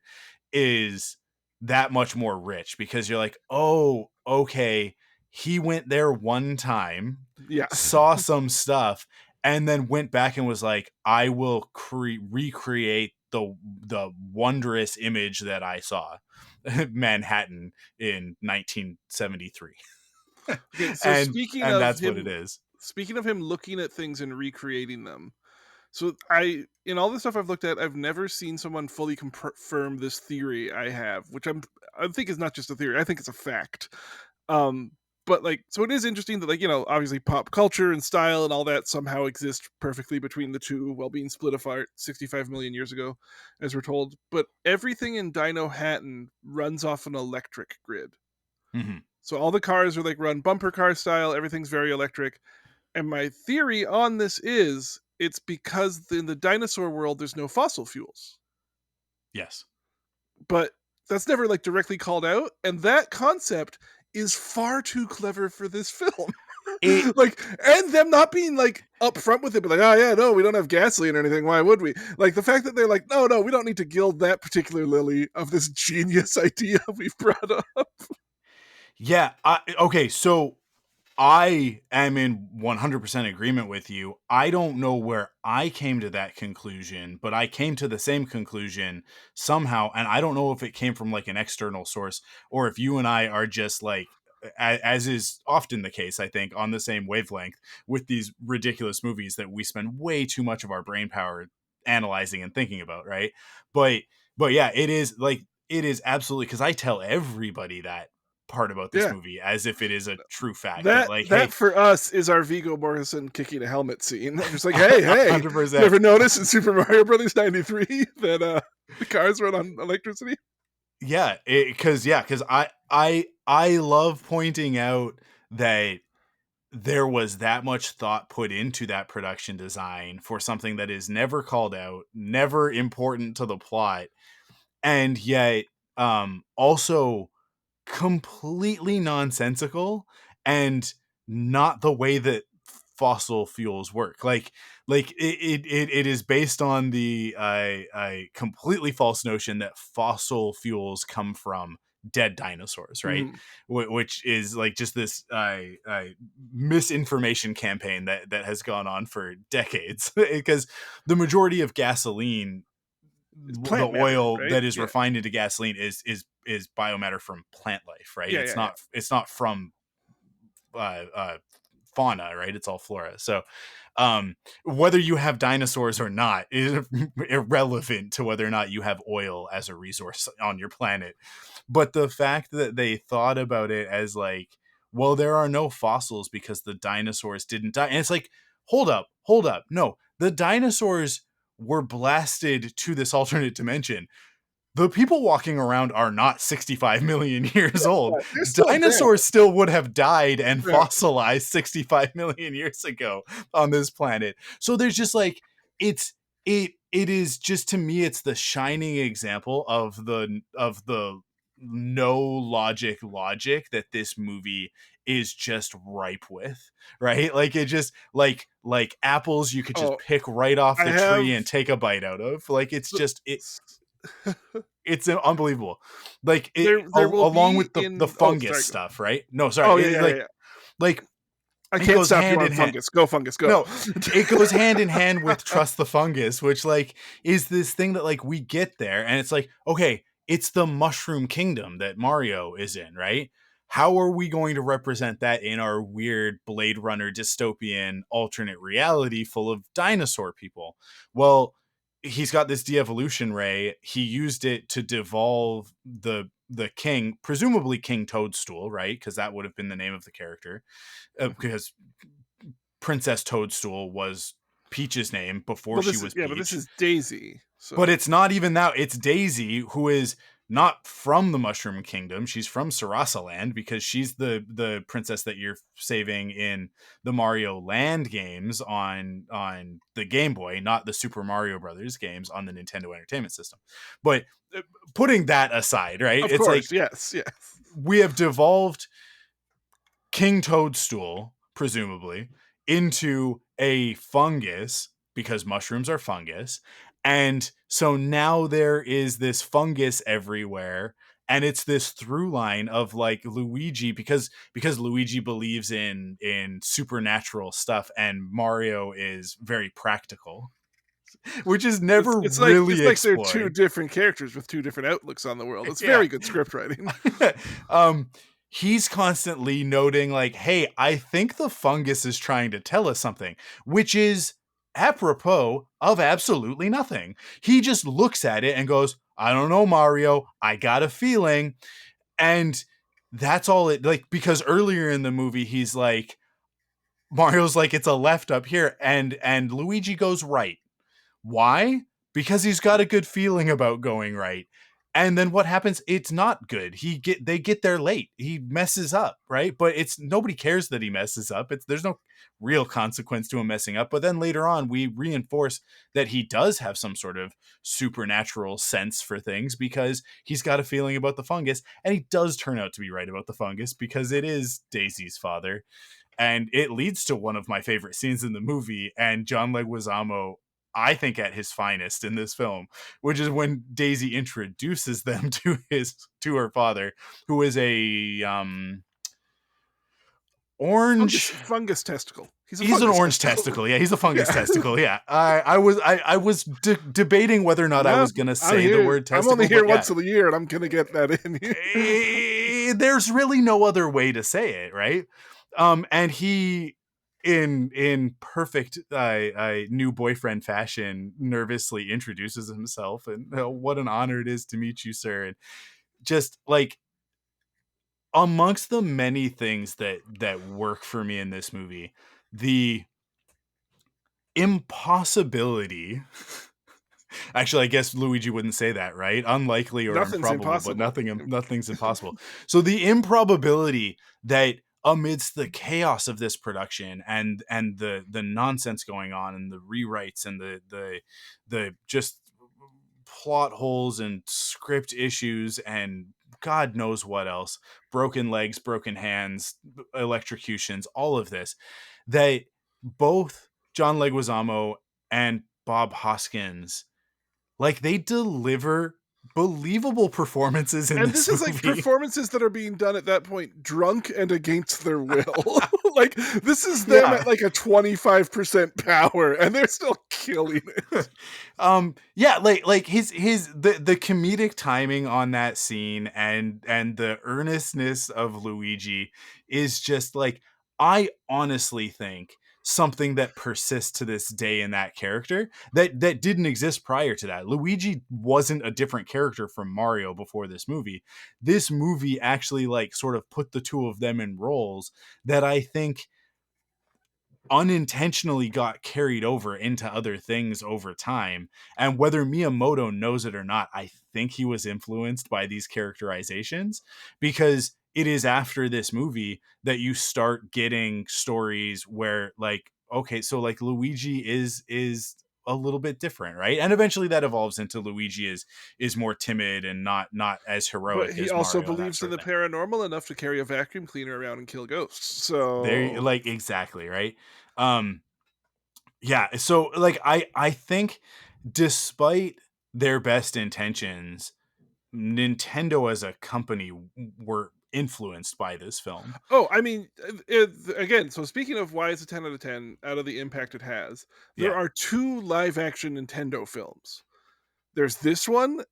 is that much more rich, because you're like, oh, okay, he went there one time, Yeah. saw some stuff, and then went back and was like, I will recreate the wondrous image that I saw Manhattan in 1973. Okay, so And that's what it is. speaking of him looking at things and recreating them. So I, in all the stuff I've looked at, I've never seen someone fully confirm this theory I have, which I think is not just a theory. I think it's a fact. Um, but like, so it is interesting that, like, obviously pop culture and style and all that somehow exist perfectly between the two while being split apart 65 million years ago, as we're told. But everything in Dino Hatton runs off an electric grid. Mm-hmm. So all the cars are like run bumper car style. Everything's very electric. And my theory on this is it's because in the dinosaur world, there's no fossil fuels. Yes. But that's never like directly called out. And that concept is far too clever for this film. It Like, and them not being like upfront with it, but like, oh yeah, no, we don't have gasoline or anything. Why would we? Like the fact that they're like, no, we don't need to gild that particular lily of this genius idea we've brought up. yeah, okay, so I am in 100% agreement with you. I don't know where I came to that conclusion, but I came to the same conclusion somehow. And I don't know if it came from like an external source or if you and I are just like, as is often the case, I think, on the same wavelength with these ridiculous movies that we spend way too much of our brain power analyzing and thinking about, right? But but yeah, it is absolutely, because I tell everybody that part about this Yeah. movie as if it is a true fact that That like, that hey, for us is our Viggo Mortensen kicking a helmet scene. I'm just like, hey, you 100%. ever notice in Super Mario Brothers '93 that the cars run on electricity? Yeah, because I love pointing out that there was that much thought put into that production design for something that is never called out, never important to the plot, and yet also completely nonsensical and not the way that fossil fuels work. Like it is based on the completely false notion that fossil fuels come from dead dinosaurs, right? Mhm. Which is like just this misinformation campaign that has gone on for decades, because the majority of gasoline, It's the plant matter, oil right? that is Yeah, refined into gasoline is biomatter from plant life, right? yeah, It's yeah, yeah. not from fauna, right? It's all flora. So whether you have dinosaurs or not is irrelevant to whether or not you have oil as a resource on your planet. But the fact that they thought about it as like, well, there are no fossils because the dinosaurs didn't die, and it's like, hold up, no, the dinosaurs were blasted to this alternate dimension. The people walking around are not 65 million years old. They're still dead. Dinosaurs still would have died and Yeah. fossilized 65 million years ago on this planet. So there's just like, it is just, to me, it's the shining example of the no logic that this movie is just ripe with, right? Like it just like apples you could just Oh, pick right off I the have tree and take a bite out of. Like it's so, just it's unbelievable. Like there will along be with the in fungus sorry, go. stuff, right? No, sorry. Oh, yeah, yeah, yeah, yeah. Like I it can't goes stop you hand on in hand. fungus. Go fungus, go. No, it goes hand in hand with trust the fungus, which like is this thing that like we get there and it's like, okay, it's the mushroom kingdom that Mario is in, right? How are we going to represent that in our weird Blade Runner dystopian alternate reality full of dinosaur people? Well, he's got this de-evolution ray. He used it to devolve the king, presumably King Toadstool, right? Because that would have been the name of the character. Because Princess Toadstool was Peach's name before Well, she this is was yeah, but this Peach. is Daisy. But So it's not even that. It's Daisy, who is not from the Mushroom Kingdom. She's from Sarasa Land because she's the princess that you're saving in the Mario Land games on the Game Boy, not the Super Mario Brothers games on the Nintendo Entertainment System. But putting that aside, right? of It's like course, yes, yes. we have devolved King Toadstool, presumably, into a fungus because mushrooms are fungus. And so now there is this fungus everywhere. And it's this through line of like Luigi because Luigi believes in supernatural stuff and Mario is very practical, which is never It's really like they're two explored. different characters with two different outlooks on the world. It's Yeah. very good script writing. um he's constantly noting like, hey, I think the fungus is trying to tell us something, which is apropos of absolutely nothing. He just looks at it and goes, I don't know, Mario, I got a feeling. And that's all it like, because earlier in the movie he's like, Mario's like, it's a left up here, and Luigi goes right. Why? Because he's got a good feeling about going right. And then what happens? It's not good. They get there late. He messes up, right? But it's nobody cares that he messes up. There's no real consequence to him messing up. But then later on, we reinforce that he does have some sort of supernatural sense for things because he's got a feeling about the fungus, and he does turn out to be right about the fungus because it is Daisy's father. And it leads to one of my favorite scenes in the movie, and John Leguizamo, I think, at his finest in this film, which is when Daisy introduces them to her father, who is a orange. Fungus testicle. He's a He's an fungus orange testicle. testicle. Yeah, he's a fungus Yeah. testicle. Yeah, I was debating whether or not I No, was gonna I'm say the here. word I'm only testicle, here but yeah, once a year, and I'm gonna get that in here. there's really no other way to say it, right? And he, in perfect new boyfriend fashion, nervously introduces himself, and what an honor it is to meet you, sir. And just like amongst the many things that work for me in this movie, the impossibility. Actually, I guess Luigi wouldn't say that, right? Unlikely or Nothing's improbable, but impossible. nothing's impossible. So the improbability that amidst the chaos of this production and the nonsense going on and the rewrites and the just plot holes and script issues and God knows what else, broken legs, broken hands, electrocutions, all of this, that both John Leguizamo and Bob Hoskins, like, they deliver believable performances in And this this is like movie. performances that are being done at that point drunk and against their will. Like this is them Yeah. at like a 25% power and they're still killing it. Yeah, like his the comedic timing on that scene and the earnestness of Luigi is just like, I honestly think something that persists to this day in that character that didn't exist prior to that. Luigi wasn't a different character from Mario before this movie. This movie actually like sort of put the two of them in roles that I think unintentionally got carried over into other things over time. And whether Miyamoto knows it or not, I think he was influenced by these characterizations, because it is after this movie that you start getting stories where like, okay, so like Luigi is a little bit different, right? And eventually that evolves into Luigi is more timid and not as But heroic he as also Mario and that believes in sort of the thing. paranormal enough to carry a vacuum cleaner around and kill ghosts. There, So, like, exactly, right? Um, yeah, so like I think despite their best intentions, Nintendo as a company were influenced by this film. oh, I mean, again, so speaking of why it's a 10 out of 10 out of the impact it has, there Yeah, are two live action Nintendo films. There's this one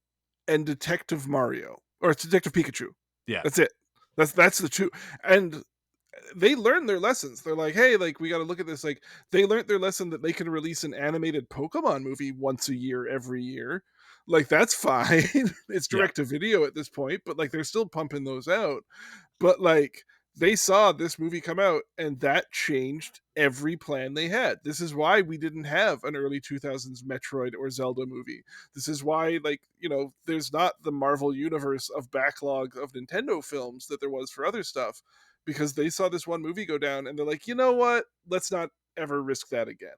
and Detective Mario, or it's Detective Pikachu. yeah, That's it. That's the two. And they learned their lessons. They're like, hey, like we got to look at this. Like they learned their lesson that they can release an animated Pokemon movie once a year, every year. Like that's fine. It's yeah. direct to video at this point, but like they're still pumping those out. But like they saw this movie come out and that changed every plan they had. This is why we didn't have an early 2000s Metroid or Zelda movie. This is why, like, you know, there's not the Marvel universe of backlog of Nintendo films that there was for other stuff, because they saw this one movie go down and they're like, you know what? Let's not ever risk that again.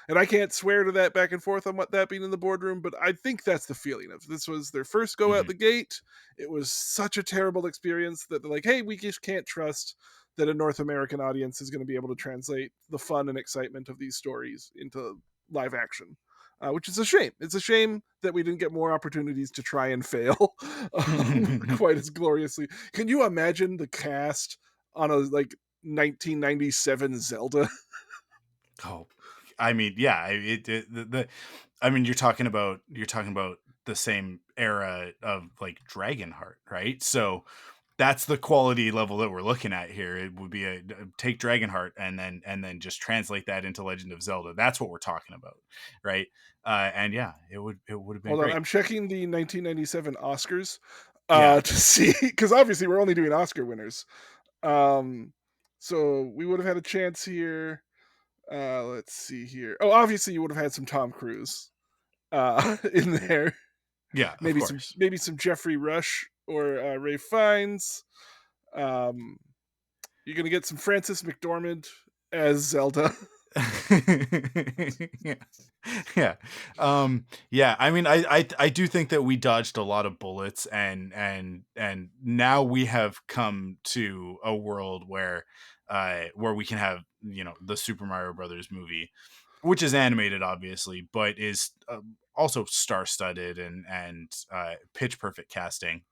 And I can't swear to that back and forth on what that being in the boardroom, but I think that's the feeling of this was their first go out Mhm. the gate. It was such a terrible experience that they're like, hey, we just can't trust that a North American audience is going to be able to translate the fun and excitement of these stories into live action. Which is a shame. It's a shame that we didn't get more opportunities to try and fail quite as gloriously. Can you imagine the cast on a like 1997 Zelda? Oh, I mean, yeah, I mean, you're talking about the same era of like Dragonheart, right? So that's the quality level that we're looking at here. It would be a take Dragonheart and then just translate that into Legend of Zelda. That's what we're talking about, right? And yeah, it would have been Hold on, great. I'm checking the 1997 Oscars Yeah, to see, because obviously we're only doing Oscar winners. Um, so we would have had a chance here. Let's see here. Oh, obviously you would have had some Tom Cruise in there. yeah, of Maybe some course. Jeffrey Rush or Ray Fiennes. Um, you're gonna get some Frances McDormand as Zelda. Yeah. Yeah. Yeah, I mean, I do think that we dodged a lot of bullets, and now we have come to a world where we can have, the Super Mario Brothers movie, which is animated obviously, but is also star-studded and pitch perfect casting,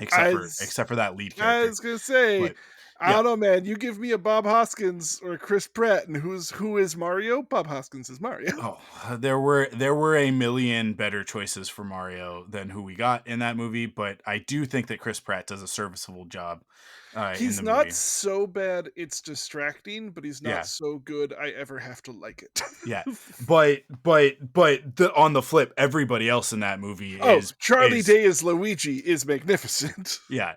except for As except for that lead I character. was gonna say, But I yeah. don't know, man. You give me a Bob Hoskins or a Chris Pratt, and who is Mario? Bob Hoskins is Mario. Oh, there were a million better choices for Mario than who we got in that movie, but I do think that Chris Pratt does a serviceable job in He's the not movie. so bad it's distracting, but he's not Yeah, so good I ever have to like it. yeah, but on the flip, everybody else in that movie Oh, is Charlie is Day as Luigi is magnificent. yeah,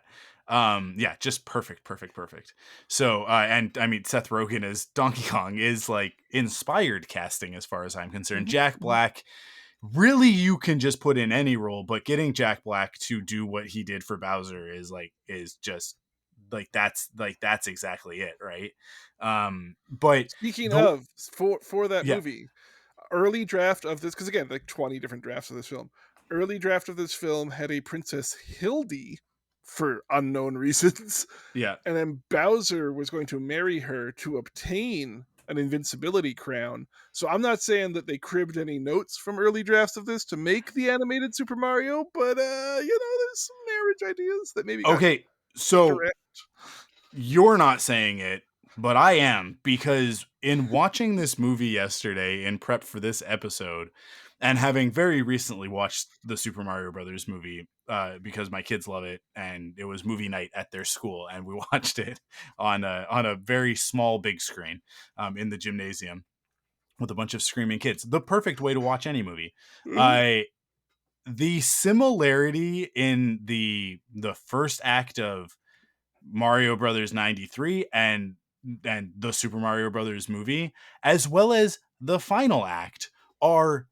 yeah, just perfect, perfect, perfect. So and I mean, Seth Rogen as Donkey Kong is like inspired casting as far as I'm concerned. Mhm, Jack mhm. Black, really, you can just put in any role, but getting Jack Black to do what he did for Bowser is just that's exactly it, right? But Speaking the of, for that yeah, movie, early draft of this, because again, like 20 different drafts of this film. Early draft of this film had a Princess Hildy for unknown reasons, yeah. and then Bowser was going to marry her to obtain an invincibility crown. So I'm not saying that they cribbed any notes from early drafts of this to make the animated Super Mario, but there's some marriage ideas that maybe got Okay, so direct. you're not saying it, but I am, because in watching this movie yesterday in prep for this episode, and having very recently watched the Super Mario Brothers movie, because my kids love it, and it was movie night at their school, and we watched it on a very small big screen in the gymnasium with a bunch of screaming kids. The perfect way to watch any movie. Mhm. I The similarity in the first act of Mario Brothers 93 and the Super Mario Brothers movie, as well as the final act, are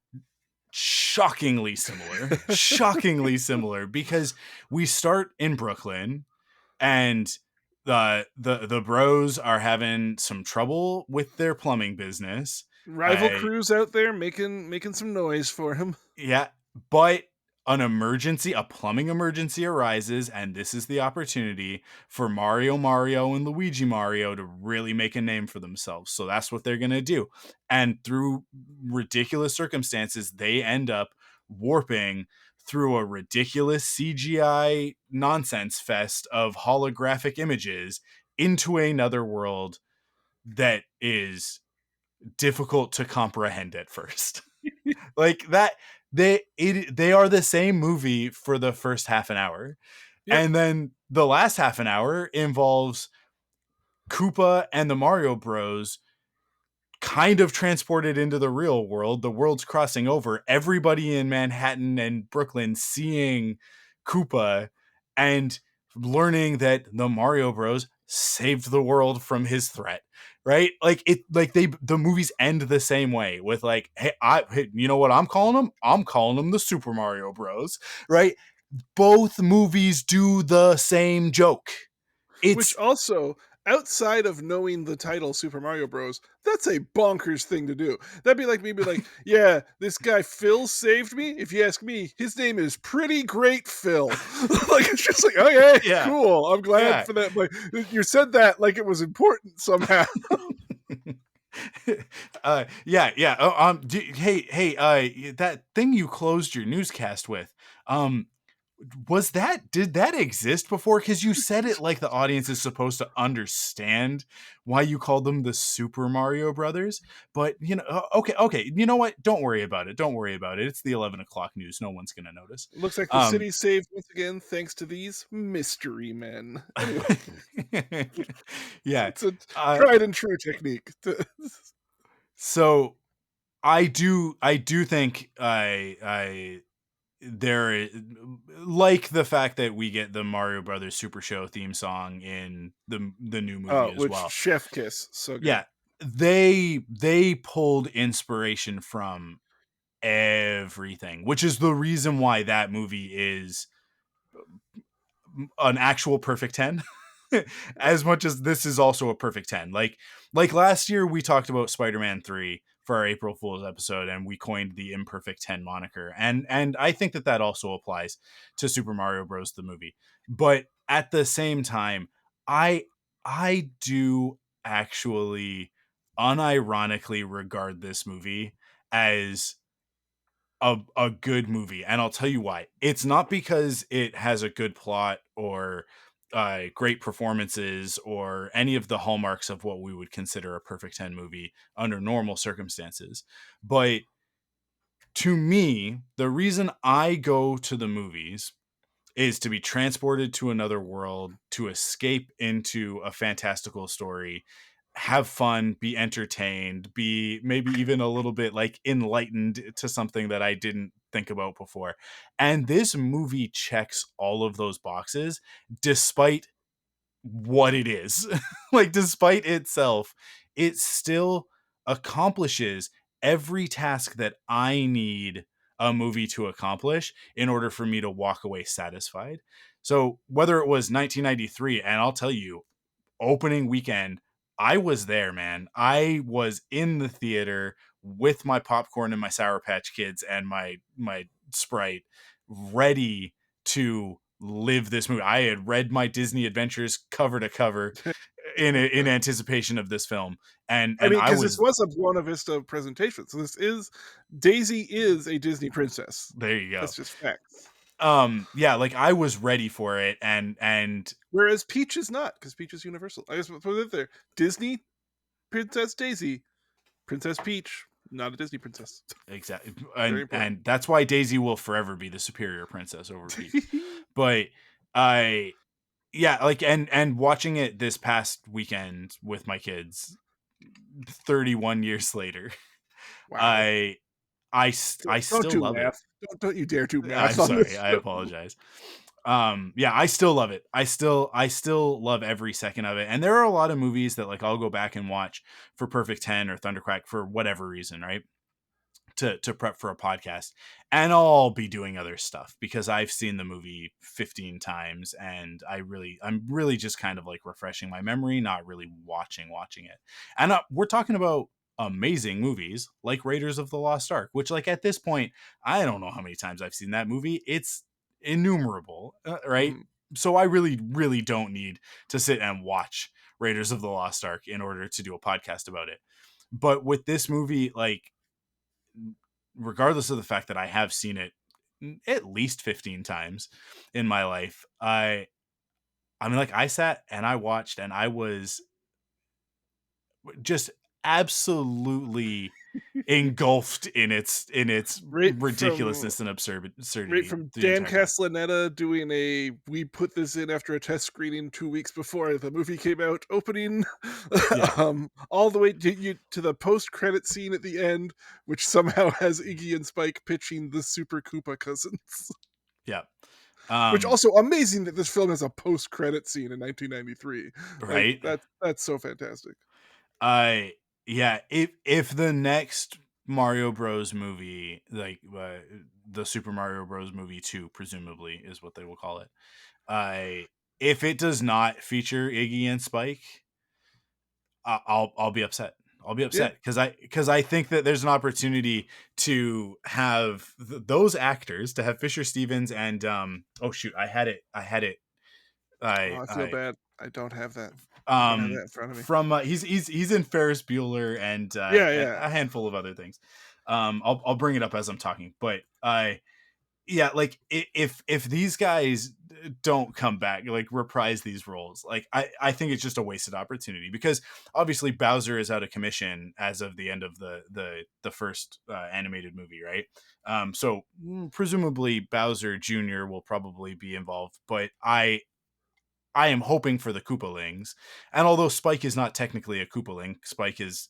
shockingly similar. Shockingly similar, because we start in Brooklyn, and the bros are having some trouble with their plumbing business, Rival crews out there making some noise for him. Yeah, but a plumbing emergency arises, and this is the opportunity for Mario and Luigi Mario to really make a name for themselves. So that's what they're going to do. And through ridiculous circumstances, they end up warping through a ridiculous CGI nonsense fest of holographic images into another world that is difficult to comprehend at first. Like that, they are the same movie for the first half an hour. Yep. And then the last half an hour involves Koopa and the Mario Bros kind of transported into the real world. The world's crossing over. Everybody in Manhattan and Brooklyn seeing Koopa and learning that the Mario Bros saved the world from his threat. Right? The movies end the same way with like, hey, you know what I'm calling them? I'm calling them the Super Mario Bros. Right? Both movies do the same joke. Which also, outside of knowing the title Super Mario Bros, that's a bonkers thing to do. That'd be like me be like, yeah, this guy Phil saved me. If you ask me, his name is Pretty Great Phil. Like it's just like, okay, Yeah. cool. I'm glad Yeah. for that. Like you said that like it was important somehow. Yeah. Hey, that thing you closed your newscast with, did that exist before? Because you said it like the audience is supposed to understand why you called them the Super Mario Brothers. But okay, you know what? Don't worry about it. It's the 11 o'clock news. No one's gonna notice. Looks like the city saved once again thanks to these mystery men. Anyway, Yeah, it's a tried and true technique. So I do think I there, like the fact that we get the Mario Brothers Super Show theme song in the new movie as which well. chef kiss, so good. Yeah, they pulled inspiration from everything, which is the reason why that movie is an actual perfect 10. As much as this is also a perfect 10. Like last year we talked about Spider-Man 3 for our April Fool's episode, and we coined the imperfect 10 moniker. And I think that also applies to Super Mario Bros. The movie. But at the same time, I do actually unironically regard this movie as a good movie, and I'll tell you why. It's not because it has a good plot or great performances or any of the hallmarks of what we would consider a perfect 10 movie under normal circumstances, but to me, the reason I go to the movies is to be transported to another world, to escape into a fantastical story, have fun, be entertained, be maybe even a little bit like enlightened to something that I didn't think about before. And this movie checks all of those boxes despite what it is. Like, despite itself, it still accomplishes every task that I need a movie to accomplish in order for me to walk away satisfied. So whether it was 1993, and I'll tell you, opening weekend, I was there, man. I was in the theater with my popcorn and my Sour Patch Kids and my Sprite, ready to live this movie. I had read my Disney Adventures cover to cover in anticipation of this film, and I mean, I because this was was a Buena Vista presentation, so Daisy is a Disney princess. there. You go. That's just facts. Yeah, like I was ready for it, and Whereas Peach is not, because Peach is Universal. I just put it there. Disney Princess Daisy, Princess Peach, not a Disney princess. exactly, Very important. and that's why Daisy will forever be the superior princess over Peach. But I yeah, like and watching it this past weekend with my kids 31 years later, Wow. I Don't still do love it. math. Don't you dare do I'm math on sorry, this. I apologize. Yeah, I still love it. I still love every second of it. And there are a lot of movies that like I'll go back and watch for Perfect 10 or ThunderQuack for whatever reason, right? To prep for a podcast, and I'll be doing other stuff because I've seen the movie 15 times, and I'm really just kind of like refreshing my memory, not really watching it. And we're talking about amazing movies like Raiders of the Lost Ark, which, like, at this point, I don't know how many times I've seen that movie. It's innumerable, right? Mhm. So I really, really don't need to sit and watch Raiders of the Lost Ark in order to do a podcast about it. But with this movie, like, regardless of the fact that I have seen it at least 15 times in my life, I mean, like, I sat and I watched and I was just absolutely engulfed in its Right from ridiculousness and right absurdity from the Dan entire time. Castellaneta doing a "we put this in after a test screening 2 weeks before the movie came out" opening, Yeah, all the way to the post-credit scene at the end, which somehow has Iggy and Spike pitching the Super Koopa Cousins. yeah. Which Um, also amazing that this film has a post-credit scene in 1993. Like, right? that's so fantastic. I Yeah, if the next Mario Bros movie, like, the Super Mario Bros movie 2 presumably is what they will call it. I If it does not feature Iggy and Spike, I'll be upset. I'll be Yeah. upset because I think that there's an opportunity to have those actors, to have Fisher Stevens and oh shoot, Oh, I feel I bad. I don't have that. I don't have um that in front of me. from he's in Ferris Bueller and Yeah, yeah. a handful of other things. I'll bring it up as I'm talking, but yeah, like, if these guys don't come back, like, reprise these roles, like, I think it's just a wasted opportunity, because obviously Bowser is out of commission as of the end of the first animated movie, right? So presumably Bowser Jr. will probably be involved, but I am hoping for the Koopalings. And although Spike is not technically a Koopaling, Spike is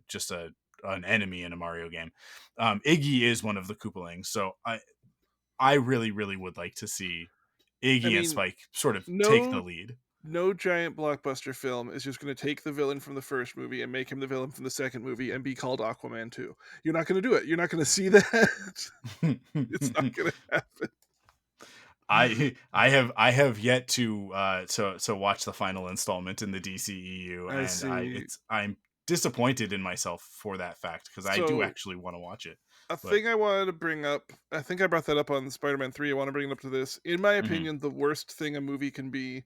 just an enemy in a Mario game. Iggy is one of the Koopalings, so I really, really would like to see I Iggy and mean, Spike sort of take the no lead. no giant blockbuster film is just gonna take the villain from the first movie and make him the villain from the second movie and be called Aquaman 2. You're not gonna do it. You're not gonna see that. It's not gonna happen. I have yet to watch the final installment in the DCEU, I and see. I'm disappointed in myself for that fact, because I do So actually want to watch it. a But thing I wanted to bring up, I think I brought that up on Spider-Man 3. I want to bring it up to this. In my mhm, opinion, the worst thing a movie can be,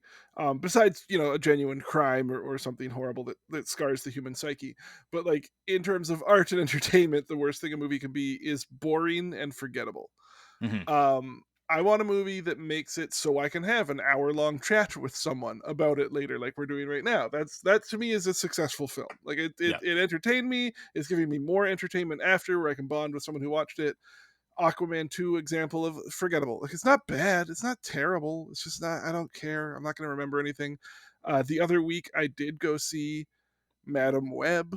besides, a genuine crime or something horrible that scars the human psyche, but like in terms of art and entertainment, the worst thing a movie can be is boring and forgettable. mhm, Um, I want a movie that makes it so I can have an hour-long chat with someone about it later, like we're doing right now. That to me is a successful film. Like yeah. it entertained me. It's giving me more entertainment after, where I can bond with someone who watched it. Aquaman 2 example of forgettable. Like, it's not bad. It's not terrible. It's just not. I don't care. I'm not going to remember anything. The other week I did go see Madam Web,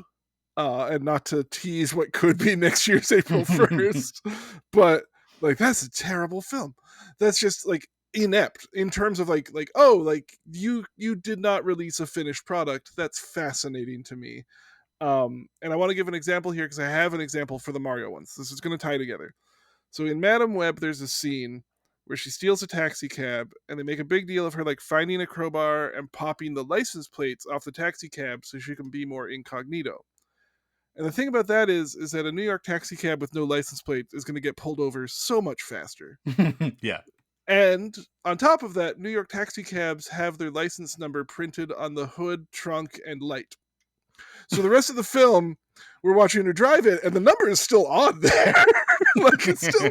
and not to tease what could be next year's April 1st, but like that's a terrible film. That's just like inept in terms of like oh, like you did not release a finished product. That's fascinating to me. And I want to give an example here because I have an example for the Mario ones. This is going to tie together. So in Madam Web, there's a scene where she steals a taxi cab, and they make a big deal of her like finding a crowbar and popping the license plates off the taxi cab so she can be more incognito. And the thing about that is that a New York taxi cab with no license plate is going to get pulled over so much faster. Yeah. And on top of that, New York taxi cabs have their license number printed on the hood, trunk, and light. So the rest of the film, we're watching her drive it, and the number is still on there. Like it's still,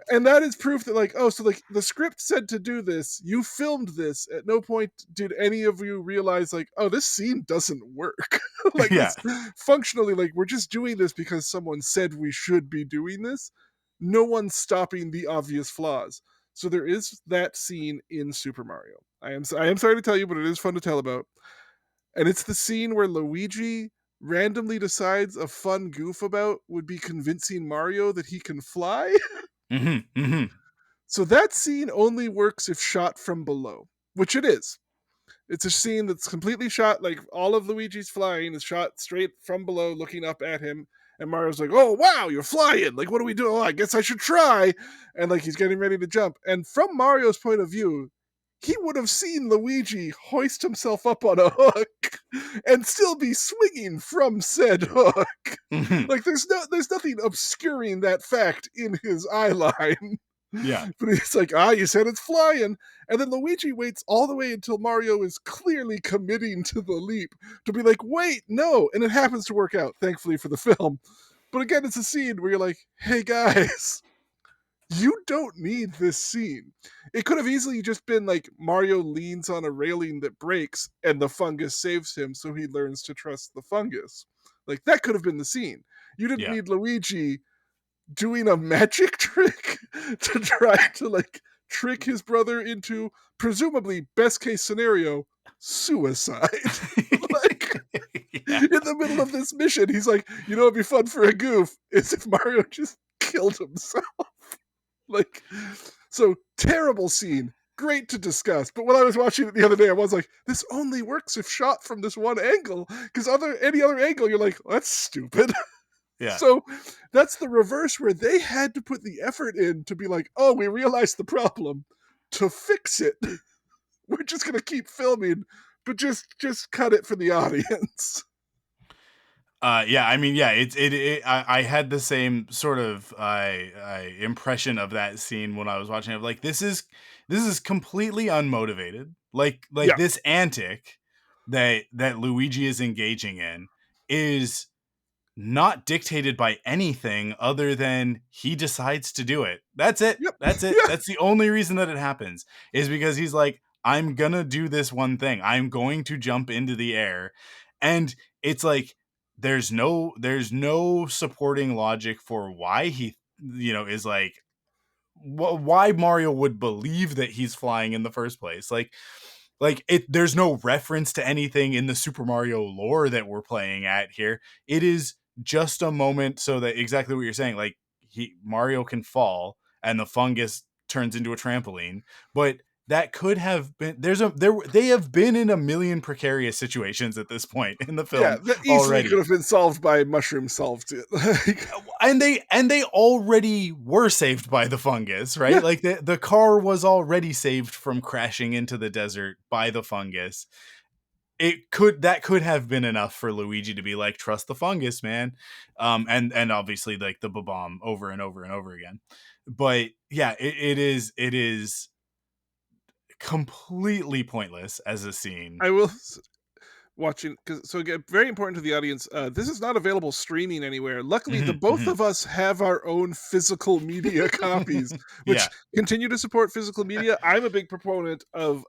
and that is proof that like, oh, so like the script said to do this, you filmed this. At no point did any of you realize like, oh, this scene doesn't work. Like Yeah. this functionally, like we're just doing this because someone said we should be doing this. No one's stopping the obvious flaws. So there is that scene in Super Mario. I am sorry to tell you, but it is fun to tell about. And it's the scene where Luigi randomly decides a fun goof about would be convincing Mario that he can fly. Mhm, mhm. So that scene only works if shot from below, which it is. It's a scene that's completely shot, like all of Luigi's flying is shot straight from below, looking up at him. And Mario's like, oh, wow, you're flying. Like, what do we do? Oh, I guess I should try. And like, he's getting ready to jump. And from Mario's point of view, he would have seen Luigi hoist himself up on a hook and still be swinging from said hook. Mhm. Like there's nothing obscuring that fact in his eye line. Yeah. But he's like, you said it's flying. And then Luigi waits all the way until Mario is clearly committing to the leap to be like, wait, no. And it happens to work out, thankfully for the film. But again, it's a scene where you're like, hey guys, you don't need this scene. It could have easily just been like Mario leans on a railing that breaks and the fungus saves him, so he learns to trust the fungus. Like that could have been the scene. You didn't Yeah. need Luigi doing a magic trick to try to like trick his brother into, presumably best case scenario, suicide. Like Yeah. in the middle of this mission, he's like, it'd be fun for a goof is if Mario just killed himself. Like, so terrible scene. Great to discuss. But when I was watching it the other day, I was like, this only works if shot from this one angle. Because any other angle, you're like, that's stupid. Yeah. So that's the reverse where they had to put the effort in to be like, oh, we realized the problem. To fix it, we're just gonna keep filming, but just cut it for the audience. Yeah, I mean, yeah, I had the same sort of impression of that scene when I was watching it. Like, this is completely unmotivated. Like Yeah. this antic that Luigi is engaging in is not dictated by anything other than he decides to do it. That's it. Yep. That's it. Yeah. That's the only reason that it happens, is because he's like, I'm gonna do this one thing. I'm going to jump into the air. And it's like there's no supporting logic for why he is like why Mario would believe that he's flying in the first place. Like it, there's no reference to anything in the Super Mario lore that we're playing at here. It is just a moment so that exactly what you're saying, like Mario can fall and the fungus turns into a trampoline, but that could have been they have been in a million precarious situations at this point in the Yeah, film that easily could already. have been solved by mushroom solved it. Like, And they already were saved by the fungus, right? yeah, Like the car was already saved from crashing into the desert by the fungus. That could have been enough for Luigi to be like, trust the fungus, man. And obviously like the bomb over and over and over again. But yeah, it is completely pointless as a scene. I will watching because so again, very important to the audience. This is not available streaming anywhere. Luckily, the Mhm, both mhm. of us have our own physical media copies, which Yeah. continue to support physical media. I'm a big proponent of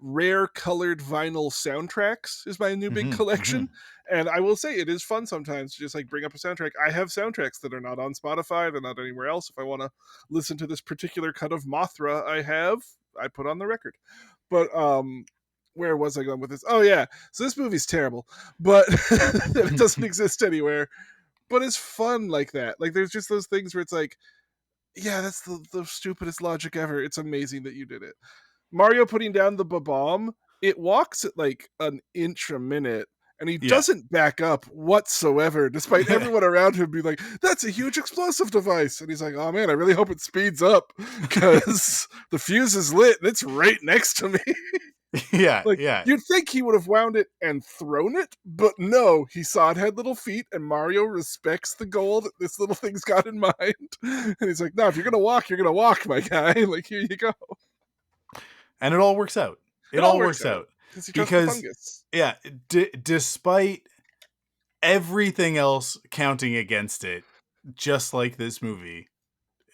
rare colored vinyl soundtracks. Is my new big Mhm, mhm. collection, and I will say it is fun sometimes to just like bring up a soundtrack. I have soundtracks that are not on Spotify, they're not anywhere else. If I want to listen to this particular cut of Mothra, I put on the record. But where was I going with this? Oh yeah, so this movie's terrible, but it doesn't exist anywhere. But it's fun like that. Like there's just those things where it's like, yeah, that's the stupidest logic ever. It's amazing that you did it. Mario putting down the bomb, it walks at like an inch a minute. And he Yeah. doesn't back up whatsoever, despite everyone around him being like, that's a huge explosive device. And he's like, oh man, I really hope it speeds up because the fuse is lit and it's right next to me. Yeah, Like, yeah. you'd think he would have wound it and thrown it, but no, he saw it had little feet, and Mario respects the goal that this little thing's got in mind. And he's like, no, if you're gonna walk, my guy. Like, here you go. And it all works out. It It all all works works out out because he trusts the because fungus. yeah, despite everything else counting against it, just like this movie,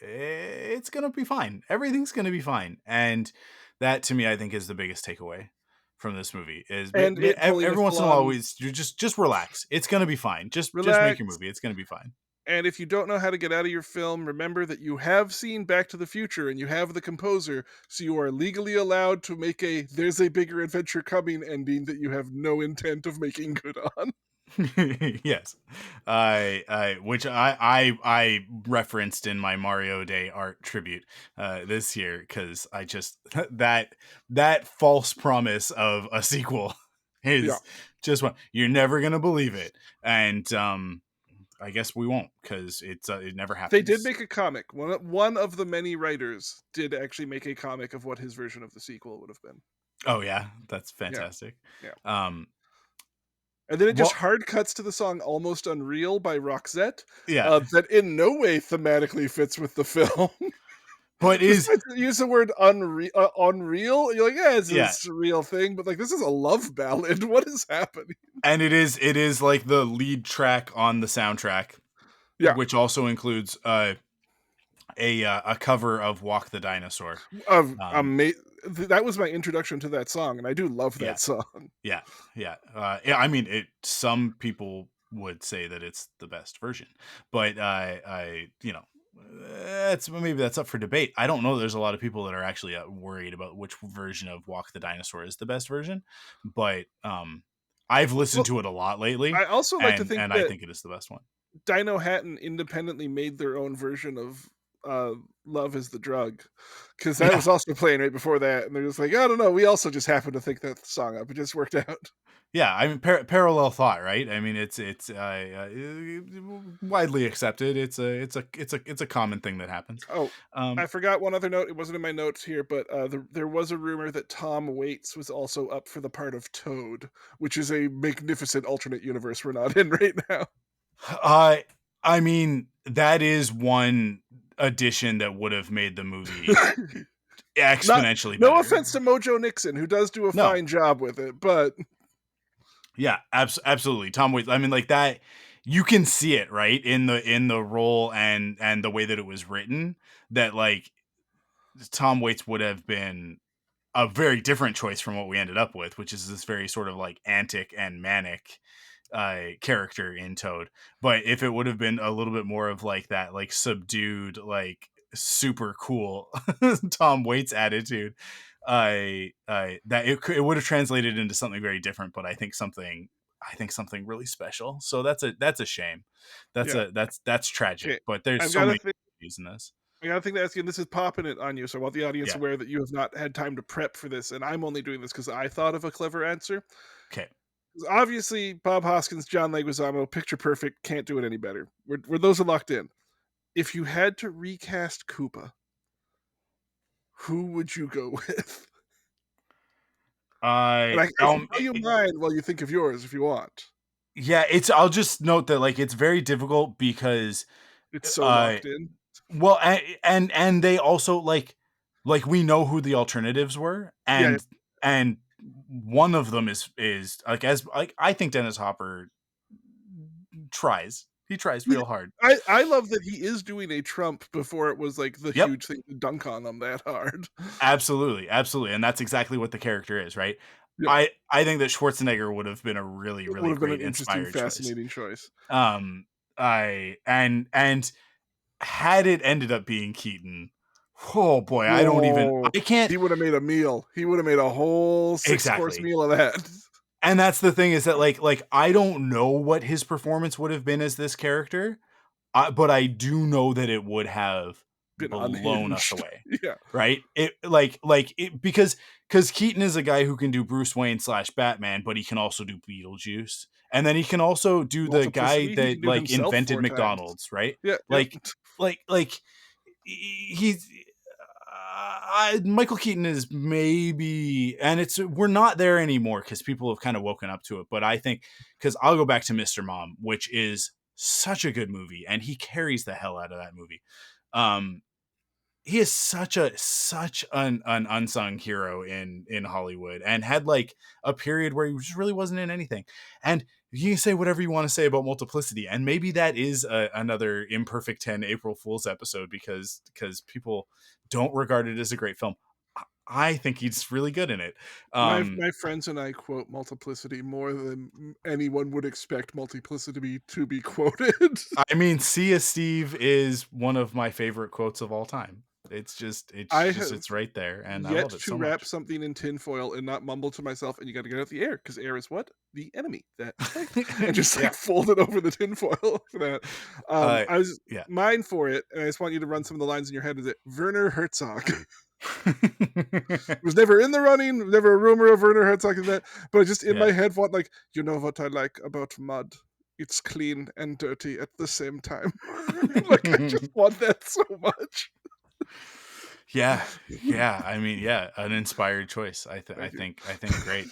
it's gonna be fine. Everything's gonna be fine, and that to me, I think, is the biggest takeaway from this movie. Is And it pulling a every once full in a while, on you just relax. It's gonna be fine. Just make your relax. movie. It's gonna be fine. And if you don't know how to get out of your film, remember that you have seen Back to the Future and you have the composer, so you are legally allowed to make a there's a bigger adventure coming ending that you have no intent of making good on. Yes, which I referenced in my Mario Day art tribute this year because I just that false promise of a sequel Yeah. is just one you're never gonna believe it, and I guess we won't, because it never They did happens. make a comic. One of the many writers did actually make a comic of what his version of the sequel would have been. Oh yeah, that's Yeah, fantastic. yeah. Um, And then it just well, hard cuts to the song "Almost Unreal" by Roxette, yeah, that in no way thematically fits with the film. but is Besides, you use the word unreal. You're like, yeah, it's a yeah, surreal thing, but like, this is a love ballad. What is happening? and it is like the lead track on the soundtrack, Yeah, which also includes a cover of Walk the Dinosaur. of Um, that was my introduction to that song, and I do love yeah, that song. yeah, yeah. Yeah, I mean, it. Some people would say that it's the best version, but maybe that's up for debate. I don't know. There's a lot of people that are actually worried about which version of Walk the Dinosaur is the best version, but I've listened Well, to it a lot lately, I also like to and think and I that think it is the best one. Dino Hatton independently made their own version of "Love Is the Drug," because that Yeah, was also playing right before that, and they're just like, I don't know. We also just happened to think that song up. It just worked out. yeah. I mean, parallel thought, right? I mean, it's widely accepted. It's a common thing that happens. Oh, Um, I forgot one other note. It wasn't in my notes here, but there was a rumor that Tom Waits was also up for the part of Toad, which is a magnificent alternate universe we're not in right now. Uh, I mean, that is one addition that would have made the movie Not, exponentially no better. offense to Mojo Nixon, who does do a No, fine job with it, but yeah, absolutely. Tom Waits. I mean, like that. You can see it right in the role and the way that it was written. That like Tom Waits would have been a very different choice from what we ended up with, which is this very sort of like antic and manic character in Toad. But if it would have been a little bit more of like that, like subdued, like super cool Tom Waits attitude, that it would have translated into something very different. But I think something really special. So that's a shame. yeah. That's tragic. Okay, But there's I've so got to many think. movies in this. I gotta think that asking this is popping it on you, so I want the audience Yeah. aware that you have not had time to prep for this, and I'm only doing this because I thought of a clever answer. Okay. 'Cause obviously, Bob Hoskins, John Leguizamo, picture perfect, can't do it any better. Those are locked in. If you had to recast Koopa, who would you go with? And I can tell you mine while you think of yours if you want. Yeah, I'll just note that like it's very difficult because It's so uh locked in. well and they also like we know who the alternatives were, Yeah, yeah. and one of them is like, as like I think Dennis Hopper tries Yeah, real hard. I love that he is doing a Trump before it was, like, the Yep, huge thing to dunk on him that hard. absolutely, and that's exactly what the character is, right? Yeah. I think that Schwarzenegger would have been a really It would really have been great an interesting, inspired choice. fascinating choice. um I and had it ended up being Keaton, oh boy, Whoa. I can't. He would have made a meal. He would have made a whole six-course Exactly. meal of that. And that's the thing, is that like I don't know what his performance would have been as this character, but I do know that it would have Been blown us unhinged. away, Yeah. right? It like it because Keaton is a guy who can do Bruce Wayne slash Batman, but he can also do Beetlejuice, and then he can also do the guy Multiplicity, he can that do like himself invented 4 times. McDonald's, right? Yeah, yep. Like he's Michael Keaton is maybe, and we're not there anymore because people have kind of woken up to it. But I think, because I'll go back to Mr. Mom, which is such a good movie, and he carries the hell out of that movie. He is such an unsung hero in Hollywood, and had like a period where he just really wasn't in anything. And you can say whatever you want to say about Multiplicity, and maybe that is another imperfect 10 April Fool's episode, because people don't regard it as a great film. I think he's really good in it. My friends and I quote Multiplicity more than anyone would expect Multiplicity to be quoted. I mean, "See ya, Steve" is one of my favorite quotes of all time. I have It's right there, and I yet love it to so wrap much. something in tinfoil and not mumble to myself, and you gotta get out the air, because air is what? The enemy. That's right. And just, Yeah. like, fold it over the tinfoil for that. Uh, I was yeah. mine for it, and I just want you to run some of the lines in your head, is it Werner Herzog. Was never in the running, never a rumor of Werner Herzog in that, but just in Yeah. my head, what, like, "You know what I like about mud? it's clean and dirty at the same time. Like, I just want that so much. Yeah, yeah. I mean, yeah, an inspired choice. Thank you. I think great.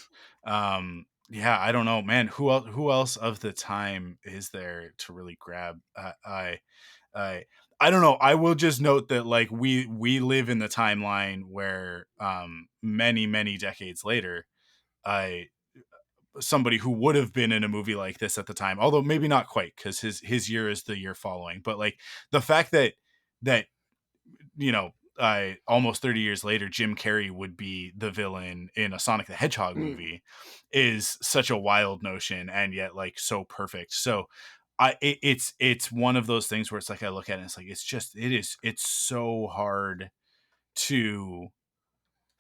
Yeah, I don't know, man. Who else of the time is there to really grab? I I don't know. I will just note that like we live in the timeline where many decades later, I somebody who would have been in a movie like this at the time, although maybe not quite because his year is the year following. But like the fact that you know, almost 30 years later, Jim Carrey would be the villain in a Sonic the Hedgehog Mm. movie is such a wild notion and yet like so perfect. So it's one of those things where it's like I look at it and it's like it's so hard to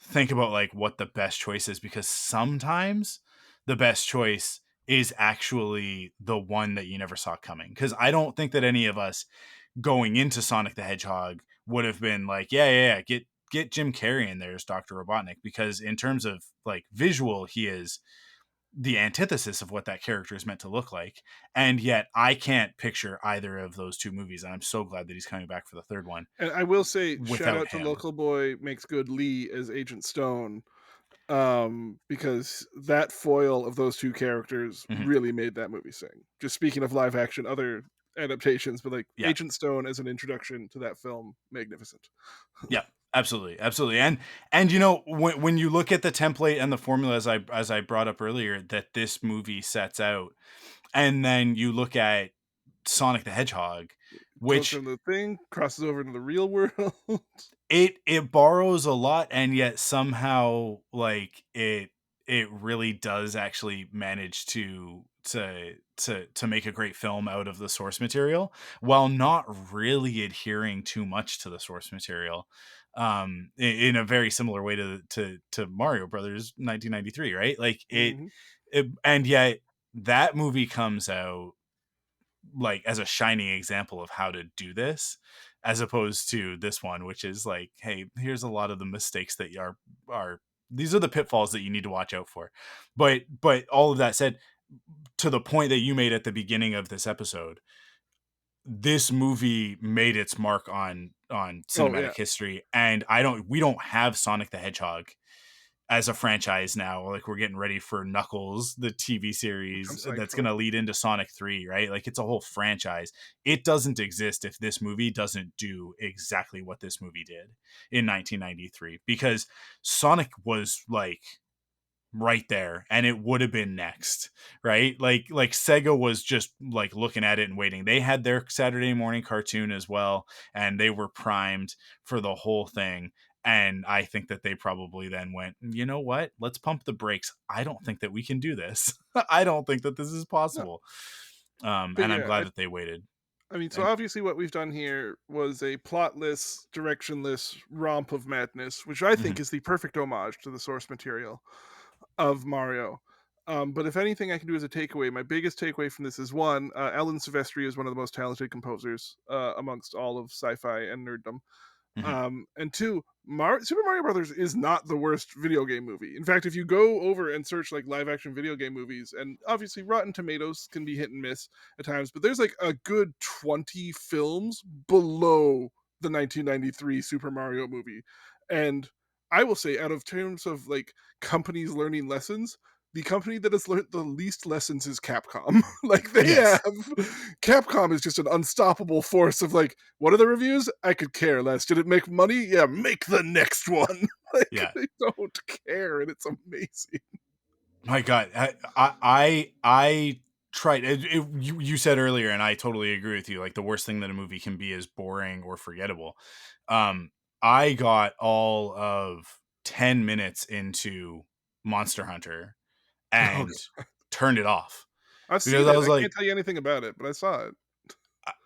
think about like what the best choice is because sometimes the best choice is actually the one that you never saw coming. Because I don't think that any of us going into Sonic the Hedgehog would have been like, yeah, get Jim Carrey in there as Dr. Robotnik, because in terms of like visual, he is the antithesis of what that character is meant to look like. And yet I can't picture either of those two movies. And I'm so glad that he's coming back for the third one And I will say, shout without out to him. local boy makes good Lee as Agent Stone, because that foil of those two characters Mhm. really made that movie sing. Just speaking of live action, other adaptations, but like Yeah. Agent Stone as an introduction to that film, magnificent. Yeah, absolutely, absolutely. And you know, when you look at the template and the formula as I brought up earlier that this movie sets out, and then you look at Sonic the Hedgehog, Goes which from the thing, crosses over into the real world. it borrows a lot and yet somehow like it really does actually manage to make a great film out of the source material while not really adhering too much to the source material, in a very similar way to Mario Brothers 1993, right? Like Mhm. it and yet that movie comes out like as a shining example of how to do this, as opposed to this one, which is like, hey, here's a lot of the mistakes that are these are the pitfalls that you need to watch out for. But all of that said, to the point that you made at the beginning of this episode, this movie made its mark on Oh, yeah. cinematic history, and we don't have Sonic the Hedgehog as a franchise now. Like we're getting ready for Knuckles, the TV Which I'm series psyched that's for. going to lead into Sonic 3, right? Like it's a whole franchise. It doesn't exist if this movie doesn't do exactly what this movie did in 1993, because Sonic was like right there and it would have been next, right? Like Sega was just like looking at it and waiting. They had their Saturday morning cartoon as well and they were primed for the whole thing. And I think that they probably then went, you know what, let's pump the brakes. I don't think that we can do this. I don't think that this is No, possible. but And I'm yeah, glad that they waited. I mean, so And obviously what we've done here was a plotless, directionless romp of madness, which I think mhm, is the perfect homage to the source material of Mario. But if anything I can do as a takeaway, my biggest takeaway from this is one, Alan Silvestri is one of the most talented composers amongst all of sci-fi and nerddom. mhm, And two, Super Mario Brothers is not the worst video game movie. In fact, if you go over and search like live action video game movies, and obviously Rotten Tomatoes can be hit and miss at times, but there's like a good 20 films below the 1993 Super Mario movie. And I will say, out of terms of like companies learning lessons, the company that has learned the least lessons is Capcom. Like they yes, have Capcom is just an unstoppable force of like, what are the reviews? I could care less. Did it make money? Yeah, make the next one. Like yeah. they don't care, and it's amazing. My God, I tried. You said earlier, and I totally agree with you. Like the worst thing that a movie can be is boring or forgettable. Um, I got all of 10 minutes into Monster Hunter and Okay. turned it off I've because seen I it. was I can't like, tell you anything about it, but I saw it.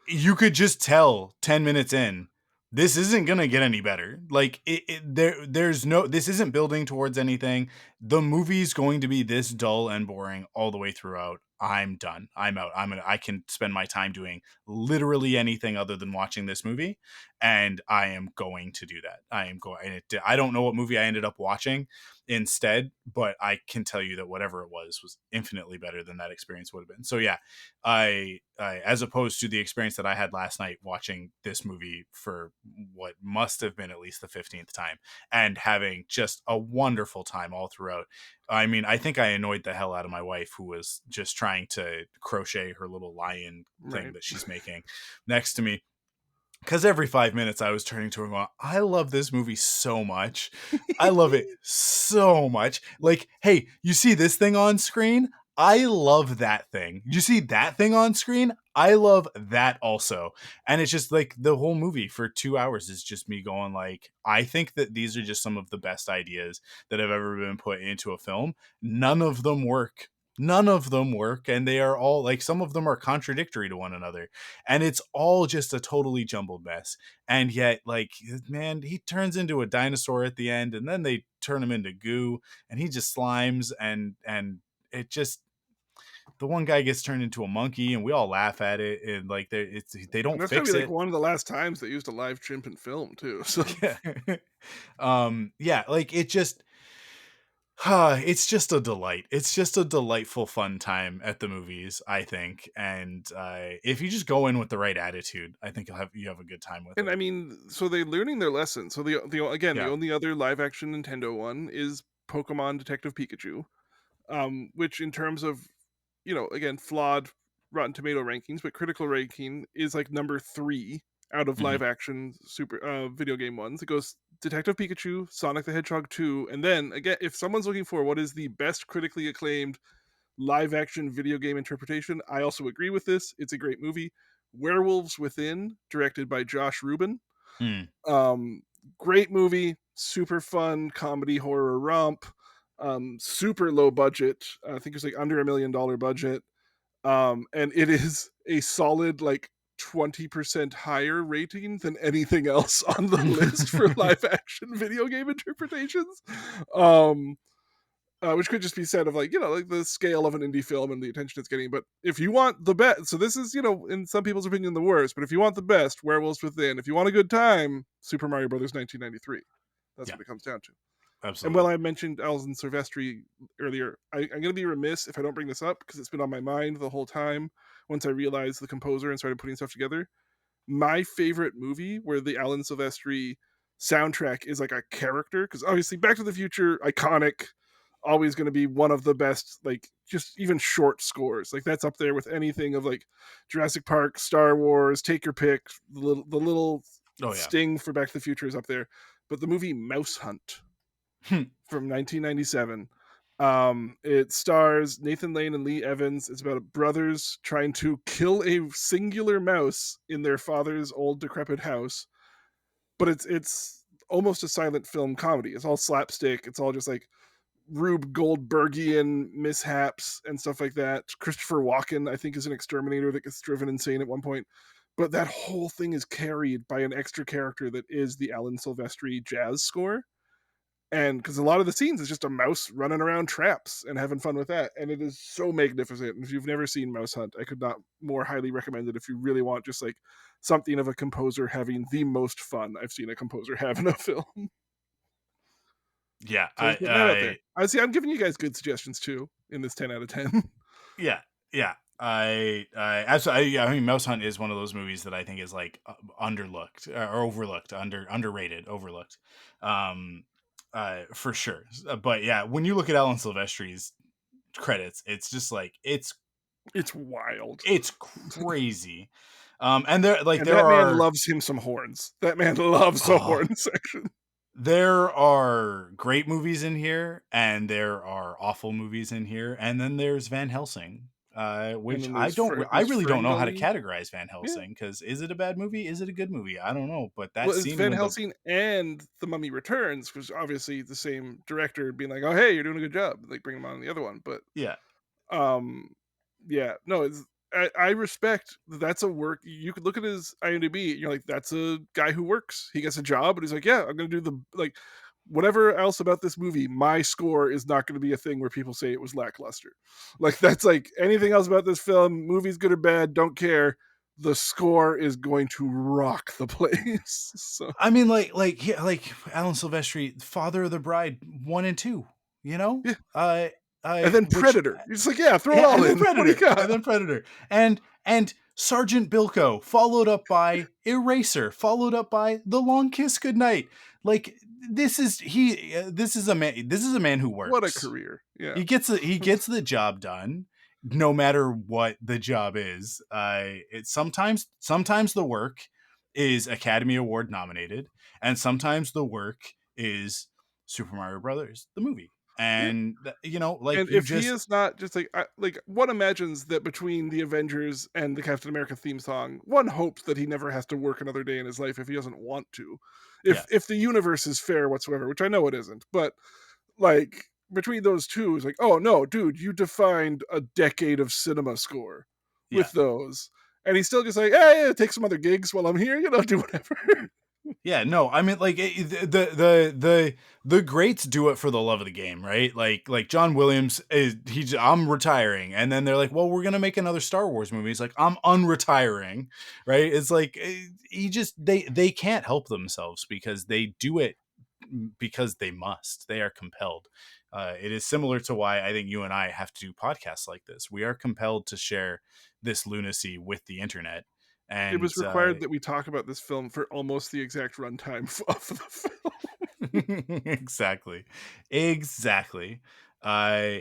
you could just tell 10 minutes in this isn't going to get any better. Like there's no, this isn't building towards anything. The movie's going to be this dull and boring all the way throughout. I'm done. I'm out. I can spend my time doing literally anything other than watching this movie, and I am going to do that. I am going. I don't know what movie I ended up watching. instead, but I can tell you that whatever it was infinitely better than that experience would have been. So yeah, I as opposed to the experience that I had last night watching this movie for what must have been at least the 15th time and having just a wonderful time all throughout. I mean, I think I annoyed the hell out of my wife, who was just trying to crochet her little lion thing Right. that she's making next to me, because every 5 minutes I was turning to her going, I love this movie so much. I love it so much. Like, hey, you see this thing on screen? I love that thing. You see that thing on screen? I love that also. And it's just like the whole movie for 2 hours is just me going like, I think that these are just some of the best ideas that have ever been put into a film. None of them work. None of them work. And they are all like, some of them are contradictory to one another, and it's all just a totally jumbled mess. And yet, like, man, he turns into a dinosaur at the end, and then they turn him into goo, and he just slimes, and it just, the one guy gets turned into a monkey, and we all laugh at it, and like they And don't that's gotta be fix like it. one of the last times they used a live chimp in film too. So Yeah. Yeah, like it just it's just a delight. It's just a delightful, fun time at the movies, I think. And if you just go in with the right attitude, I think you have a good time with and it. I mean, so they're learning their lesson. So the again, the Yeah. only other live action Nintendo one is Pokemon Detective Pikachu, which in terms of, again, flawed Rotten Tomato rankings, but critical ranking is like number 3 out of Hmm. live action super video game ones. It goes Detective Pikachu, Sonic the Hedgehog 2, and then again, if someone's looking for what is the best critically acclaimed live action video game interpretation, I also agree with this. It's a great movie. Werewolves Within, directed by Josh Rubin. Hmm. Um, Great movie, super fun comedy horror romp. Super low budget. I think it's like under $1 million budget. And it is a solid like 20% higher rating than anything else on the list for live action video game interpretations. Um, which could just be said of like, like the scale of an indie film and the attention it's getting. But if you want the best, so this is, in some people's opinion, the worst. But if you want the best, Werewolves Within. If you want a good time, Super Mario Brothers 1993. That's Yeah, what it comes down to. And while absolutely. I mentioned Alison Silvestri earlier, I'm going to be remiss if I don't bring this up because it's been on my mind the whole time once I realized the composer and started putting stuff together. My favorite movie where the Alan Silvestri soundtrack is like a character, because obviously Back to the Future, iconic, always going to be one of the best, like just even short scores. Like that's up there with anything of like Jurassic Park, Star Wars, take your pick. The little Oh yeah. sting for Back to the Future is up there. But the movie Mouse Hunt from 1997. It stars Nathan Lane and Lee Evans. It's about brothers trying to kill a singular mouse in their father's old decrepit house. But it's almost a silent film comedy. It's all slapstick. It's all just like Rube Goldbergian mishaps and stuff like that. Christopher Walken, I think, is an exterminator that gets driven insane at one point. But that whole thing is carried by an extra character that is the Alan Silvestri jazz score. And because a lot of the scenes is just a mouse running around traps and having fun with that, and it is so magnificent. And if you've never seen Mouse Hunt, I could not more highly recommend it if you really want just like something of a composer having the most fun I've seen a composer have in a film. Yeah. So just putting that out there. I see. I'm giving you guys good suggestions too in this 10 out of 10. Yeah. Yeah. I absolutely. Yeah, I mean, Mouse Hunt is one of those movies that I think is like underlooked or overlooked, underrated, overlooked, for sure. But yeah, when you look at Alan Silvestri's credits, it's just like It's wild. it's crazy. And there like And there that man are loves him some horns. That man loves the oh, horn section. there are great movies in here, and there are awful movies in here, and then there's Van Helsing, And which then I there's really don't Fern know how to Gully. categorize Van Yeah. Helsing, because is it a bad movie? Is it a good movie? I don't know. But that Well, it's scene Van when the Helsing and The Mummy Returns, was obviously the same director being like, "Oh, hey, you're doing a good job," like bring him on the other one. But yeah um, yeah, no, I respect that's a work. You could look at his IMDb, and you're like, that's a guy who works. He gets a job, and he's like, yeah, I'm gonna do the like whatever else about this movie. My score is not going to be a thing where people say it was lackluster. Like that's like anything else about this film, movie's good or bad, don't care. The score is going to rock the place. So I mean, like yeah, like Alan Silvestri, Father of the Bride 1 and 2. you know, Yeah. uh, And then which Predator. You're just like, yeah, throw it yeah, all and then in. What do you Predator, got? and then Predator, and Sergeant Bilko, followed up by Eraser, followed up by The Long Kiss Goodnight. Like this is a man who What a works. career. Yeah. He gets the job done, no matter what the job is. It's sometimes the work is Academy Award nominated, and sometimes the work is Super Mario Brothers, the movie. Yeah. And like And you if he just is not just like one imagines that between the Avengers and the Captain America theme song, one hopes that he never has to work another day in his life if he doesn't want to. yeah If the universe is fair whatsoever, which I know it isn't, but like between those two, it's like, oh no, dude, you defined a decade of cinema score yeah with those. And he's still just like, hey, yeah, take some other gigs while I'm here, do whatever. Yeah, no, I mean, like the greats do it for the love of the game, right? Like John Williams is I'm retiring, and then they're like, well, we're gonna make another Star Wars movie. He's like, I'm unretiring, right? It's like he just they can't help themselves because they do it because they must. They are compelled. It is similar to why I think you and I have to do podcasts like this. We are compelled to share this lunacy with the internet, It and was required that we talk about this film for almost the exact runtime of the film. exactly. Exactly. Uh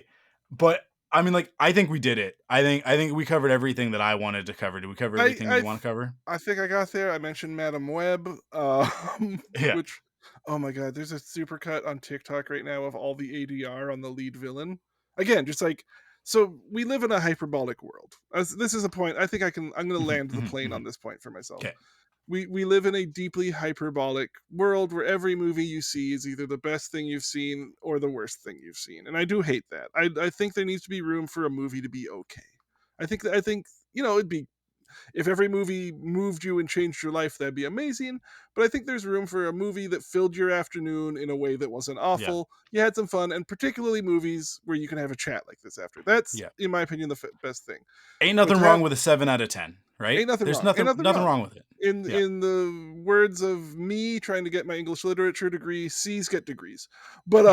but I mean, like, I think we did it. I think we covered everything that I wanted to cover. Did we cover I everything I you th want to cover? I think I got there. I mentioned Madam Web, Yeah. which oh my god, there's a supercut on TikTok right now of all the ADR on the lead villain. Again, just like so we live in a hyperbolic world. As this is a point I'm gonna land the plane on this point for myself. Okay. We live in a deeply hyperbolic world where every movie you see is either the best thing you've seen or the worst thing you've seen. And I do hate that. I think there needs to be room for a movie to be okay. I think it'd be if every movie moved you and changed your life, that'd be amazing. But I think there's room for a movie that filled your afternoon in a way that wasn't Yeah. awful. You had some fun, and particularly movies where you can have a chat like this after. That's, Yeah. in my opinion, the best thing. Ain't But nothing to wrong have with a 7 out of 10, right? ain't nothing There's wrong, ain't nothing nothing nothing wrong. wrong with it. Yeah. In the words of me trying to get my English literature degree, C's get degrees. But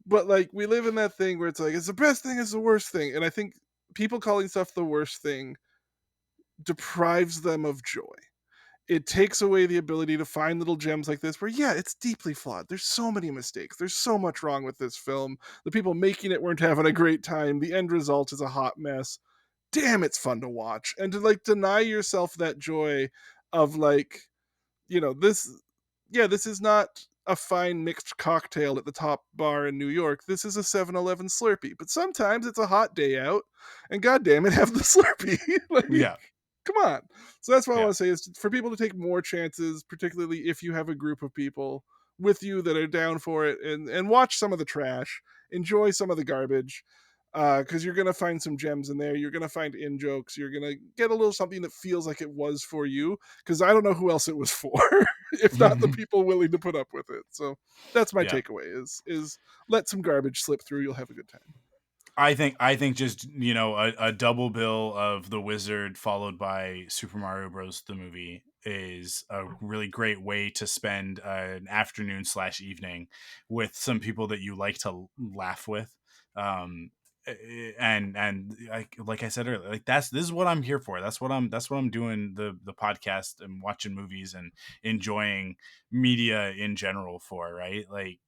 but like we live in that thing where it's like it's the best thing, it's the worst thing, and I think people calling stuff the worst thing deprives them of joy. It takes away the ability to find little gems like this where yeah, it's deeply flawed. There's so many mistakes. There's so much wrong with this film. The people making it weren't having a great time. The end result is a hot mess. Damn, it's fun to watch. And to like deny yourself that joy of like, this yeah, this is not a fine mixed cocktail at the top bar in New York. This is a 7-Eleven Slurpee. But sometimes it's a hot day out and goddamn it, have the Slurpee. Like Yeah. come on. So that's what I Yeah. want to say is for people to take more chances, particularly if you have a group of people with you that are down for it and watch some of the trash, enjoy some of the garbage. Because you're gonna find some gems in there. You're gonna find in jokes. You're gonna get a little something that feels like it was for you. Because I don't know who else it was for, if not the people willing to put up with it. So that's my Yeah. takeaway: is let some garbage slip through. You'll have a good time. I think just a double bill of The Wizard followed by Super Mario Bros. The movie is a really great way to spend an afternoon / evening with some people that you like to laugh with. Um, and like I said earlier, like this is what I'm here for. That's what I'm doing the podcast and watching movies and enjoying media in general for, right? Like,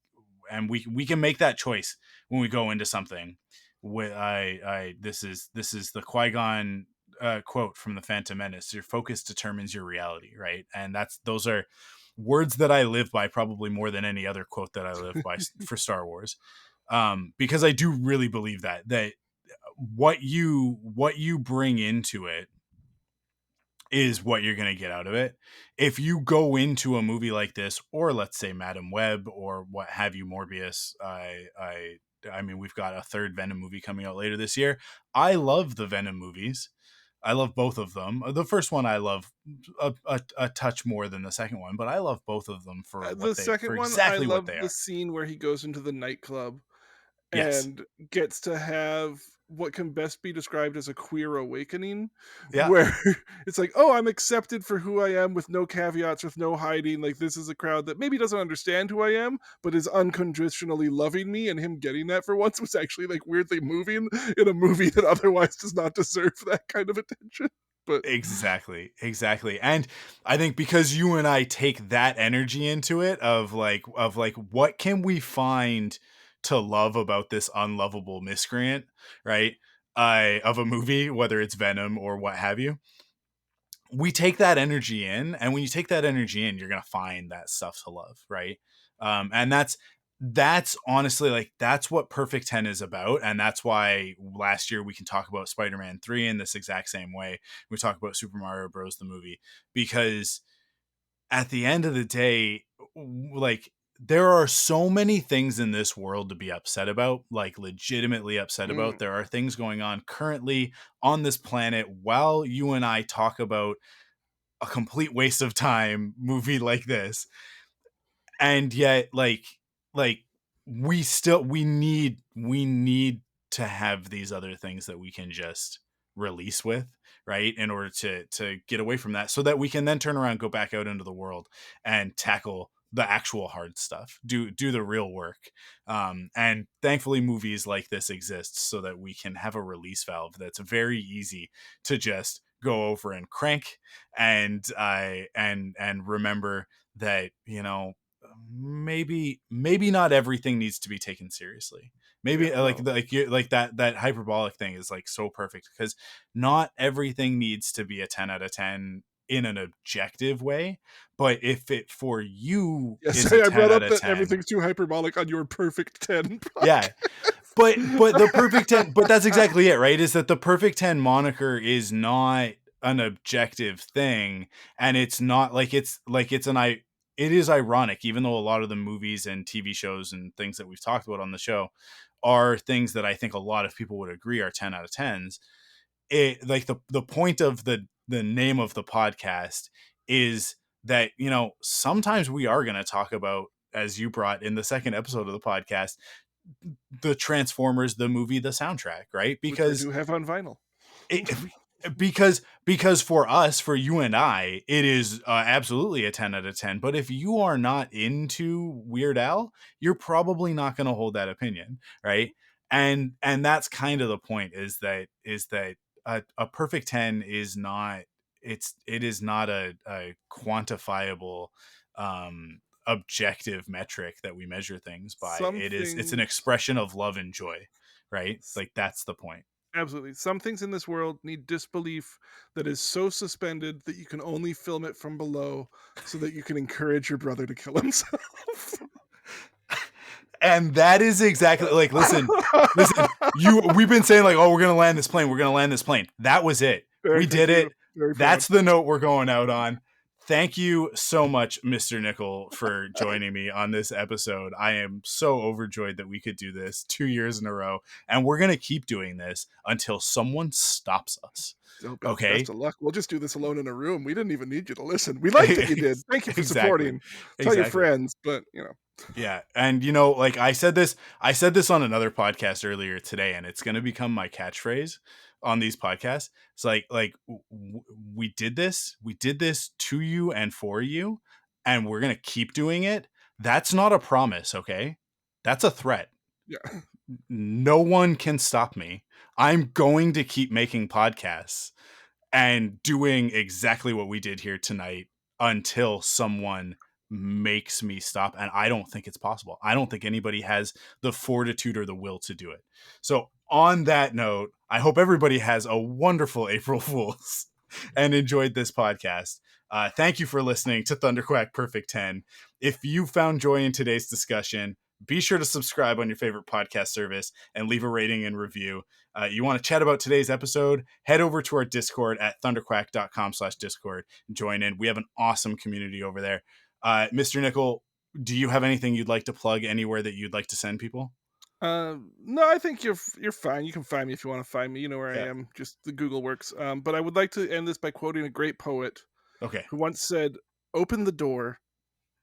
and we can make that choice when we go into something. This is the Qui-Gon quote from the Phantom Menace. Your focus determines your reality, right? And those are words that I live by probably more than any other quote that I live by for Star Wars. Because I do really believe that what you bring into it is what you're going to get out of it. If you go into a movie like this, or let's say Madam Web, or what have you, Morbius, I mean, we've got a third Venom movie coming out later this year. I love the Venom movies. I love both of them. The first one I love a touch more than the second one, but I love both of them for The second one, I exactly what love they the are. scene where he goes into the nightclub Yes. and gets to have what can best be described as a queer awakening, Yeah. where it's like, oh, I'm accepted for who I am with no caveats, with no hiding. Like, this is a crowd that maybe doesn't understand who I am, but is unconditionally loving me. And him getting that for once was actually like weirdly moving in a movie that otherwise does not deserve that kind of attention. But Exactly, exactly. And I think because you and I take that energy into it of like what can we find to love about this unlovable miscreant, right? Of a movie, whether it's Venom or what have you. We take that energy in, and when you take that energy in, you're gonna find that stuff to love, right? And that's honestly like that's what Perfect 10 is about, and that's why last year we can talk about Spider-Man 3 in this exact same way. We talk about Super Mario Bros. The movie, because at the end of the day, like there are so many things in this world to be upset about, like legitimately upset about. mm, There are things going on currently on this planet while you and I talk about a complete waste of time movie like this, and yet like we need to have these other things that we can just release with, right, in order to get away from that so that we can then turn around, go back out into the world and tackle the actual hard stuff, do the real work. And thankfully movies like this exist so that we can have a release valve that's very easy to just go over and crank, and and remember that, maybe not everything needs to be taken seriously. yeah, Maybe no. like that hyperbolic thing is like so perfect, because not everything needs to be a 10 out of 10 in an objective way, but if it for you Yes, is a I 10 brought out up of that 10, everything's too hyperbolic on your perfect 10 yeah. But the perfect 10, but that's exactly it, right? Is that the perfect 10 moniker is not an objective thing, and it's not like it's it is ironic, even though a lot of the movies and TV shows and things that we've talked about on the show are things that I think a lot of people would agree are 10 out of 10s. It like the point of the name of the podcast is that, sometimes we are going to talk about, as you brought in the second episode of the podcast, the Transformers, the movie, the soundtrack, right? which I do have on vinyl. It, because for us, for you and I, it is absolutely a 10 out of 10. But if you are not into Weird Al, you're probably not going to hold that opinion, right? And that's kind of the point, is that a perfect 10 is not, it is not a quantifiable objective metric that we measure things by. Some It's an things expression of love and joy, right? s- Like that's the point. Absolutely. Some things in this world need disbelief that is so suspended that you can only film it from below so that you can encourage your brother to kill himself. And that is exactly like, listen, we've been saying like, oh, we're gonna land this plane, we're gonna land this plane. That was it. We Thank did you. it. Very proud. That's the note we're going out on. Thank you so much, Mr. Nickel, for joining me on this episode. I am so overjoyed that we could do this 2 years in a row, and we're gonna keep doing this until someone stops us. Oh, best Okay? of luck. We'll just do this alone in a room. We didn't even need you to listen. We like that you did. Thank you for Exactly. supporting. Tell your Exactly. friends, but Yeah, and like I said this on another podcast earlier today, and it's going to become my catchphrase on these podcasts. It's we did this to you and for you, and we're going to keep doing it. That's not a promise, okay? That's a threat. yeah. No one can stop me. I'm going to keep making podcasts and doing exactly what we did here tonight until someone makes me stop. And I don't think it's possible. I don't think anybody has the fortitude or the will to do it. So on that note, I hope everybody has a wonderful April Fools and enjoyed this podcast. Thank you for listening to ThunderQuack Perfect 10. If you found joy in today's discussion, be sure to subscribe on your favorite podcast service and leave a rating and review. You want to chat about today's episode, head over to our Discord at thunderquack.com/Discord and join in. We have an awesome community over there. Mr. Nickel, do you have anything you'd like to plug anywhere that you'd like to send people? No, I think you're fine. You can find me if you want to find me. You know where I Yeah. am. Just the Google works. But I would like to end this by quoting a great poet Okay. who once said, "Open the door,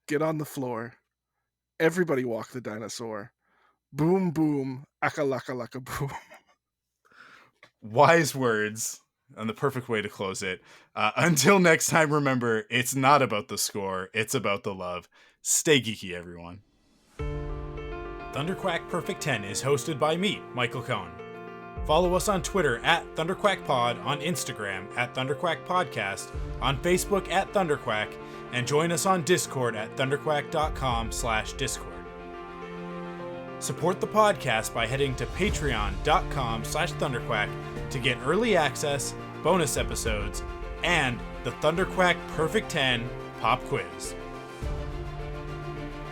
get on the floor, everybody walk the dinosaur. Boom, boom, aka laka laka boom. Wise words and the perfect way to close it. Until next time, remember, it's not about the score, it's about the love. Stay geeky, everyone. ThunderQuack Perfect 10 is hosted by me, Michael Cohn. Follow us on Twitter at ThunderQuackPod, on Instagram at ThunderQuackPodcast, on Facebook at ThunderQuack, and join us on Discord at thunderquack.com/Discord. Support the podcast by heading to patreon.com/ThunderQuack to get early access, bonus episodes, and the ThunderQuack Perfect 10 pop quiz.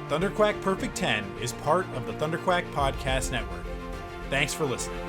ThunderQuack Perfect 10 is part of the ThunderQuack Podcast Network. Thanks for listening.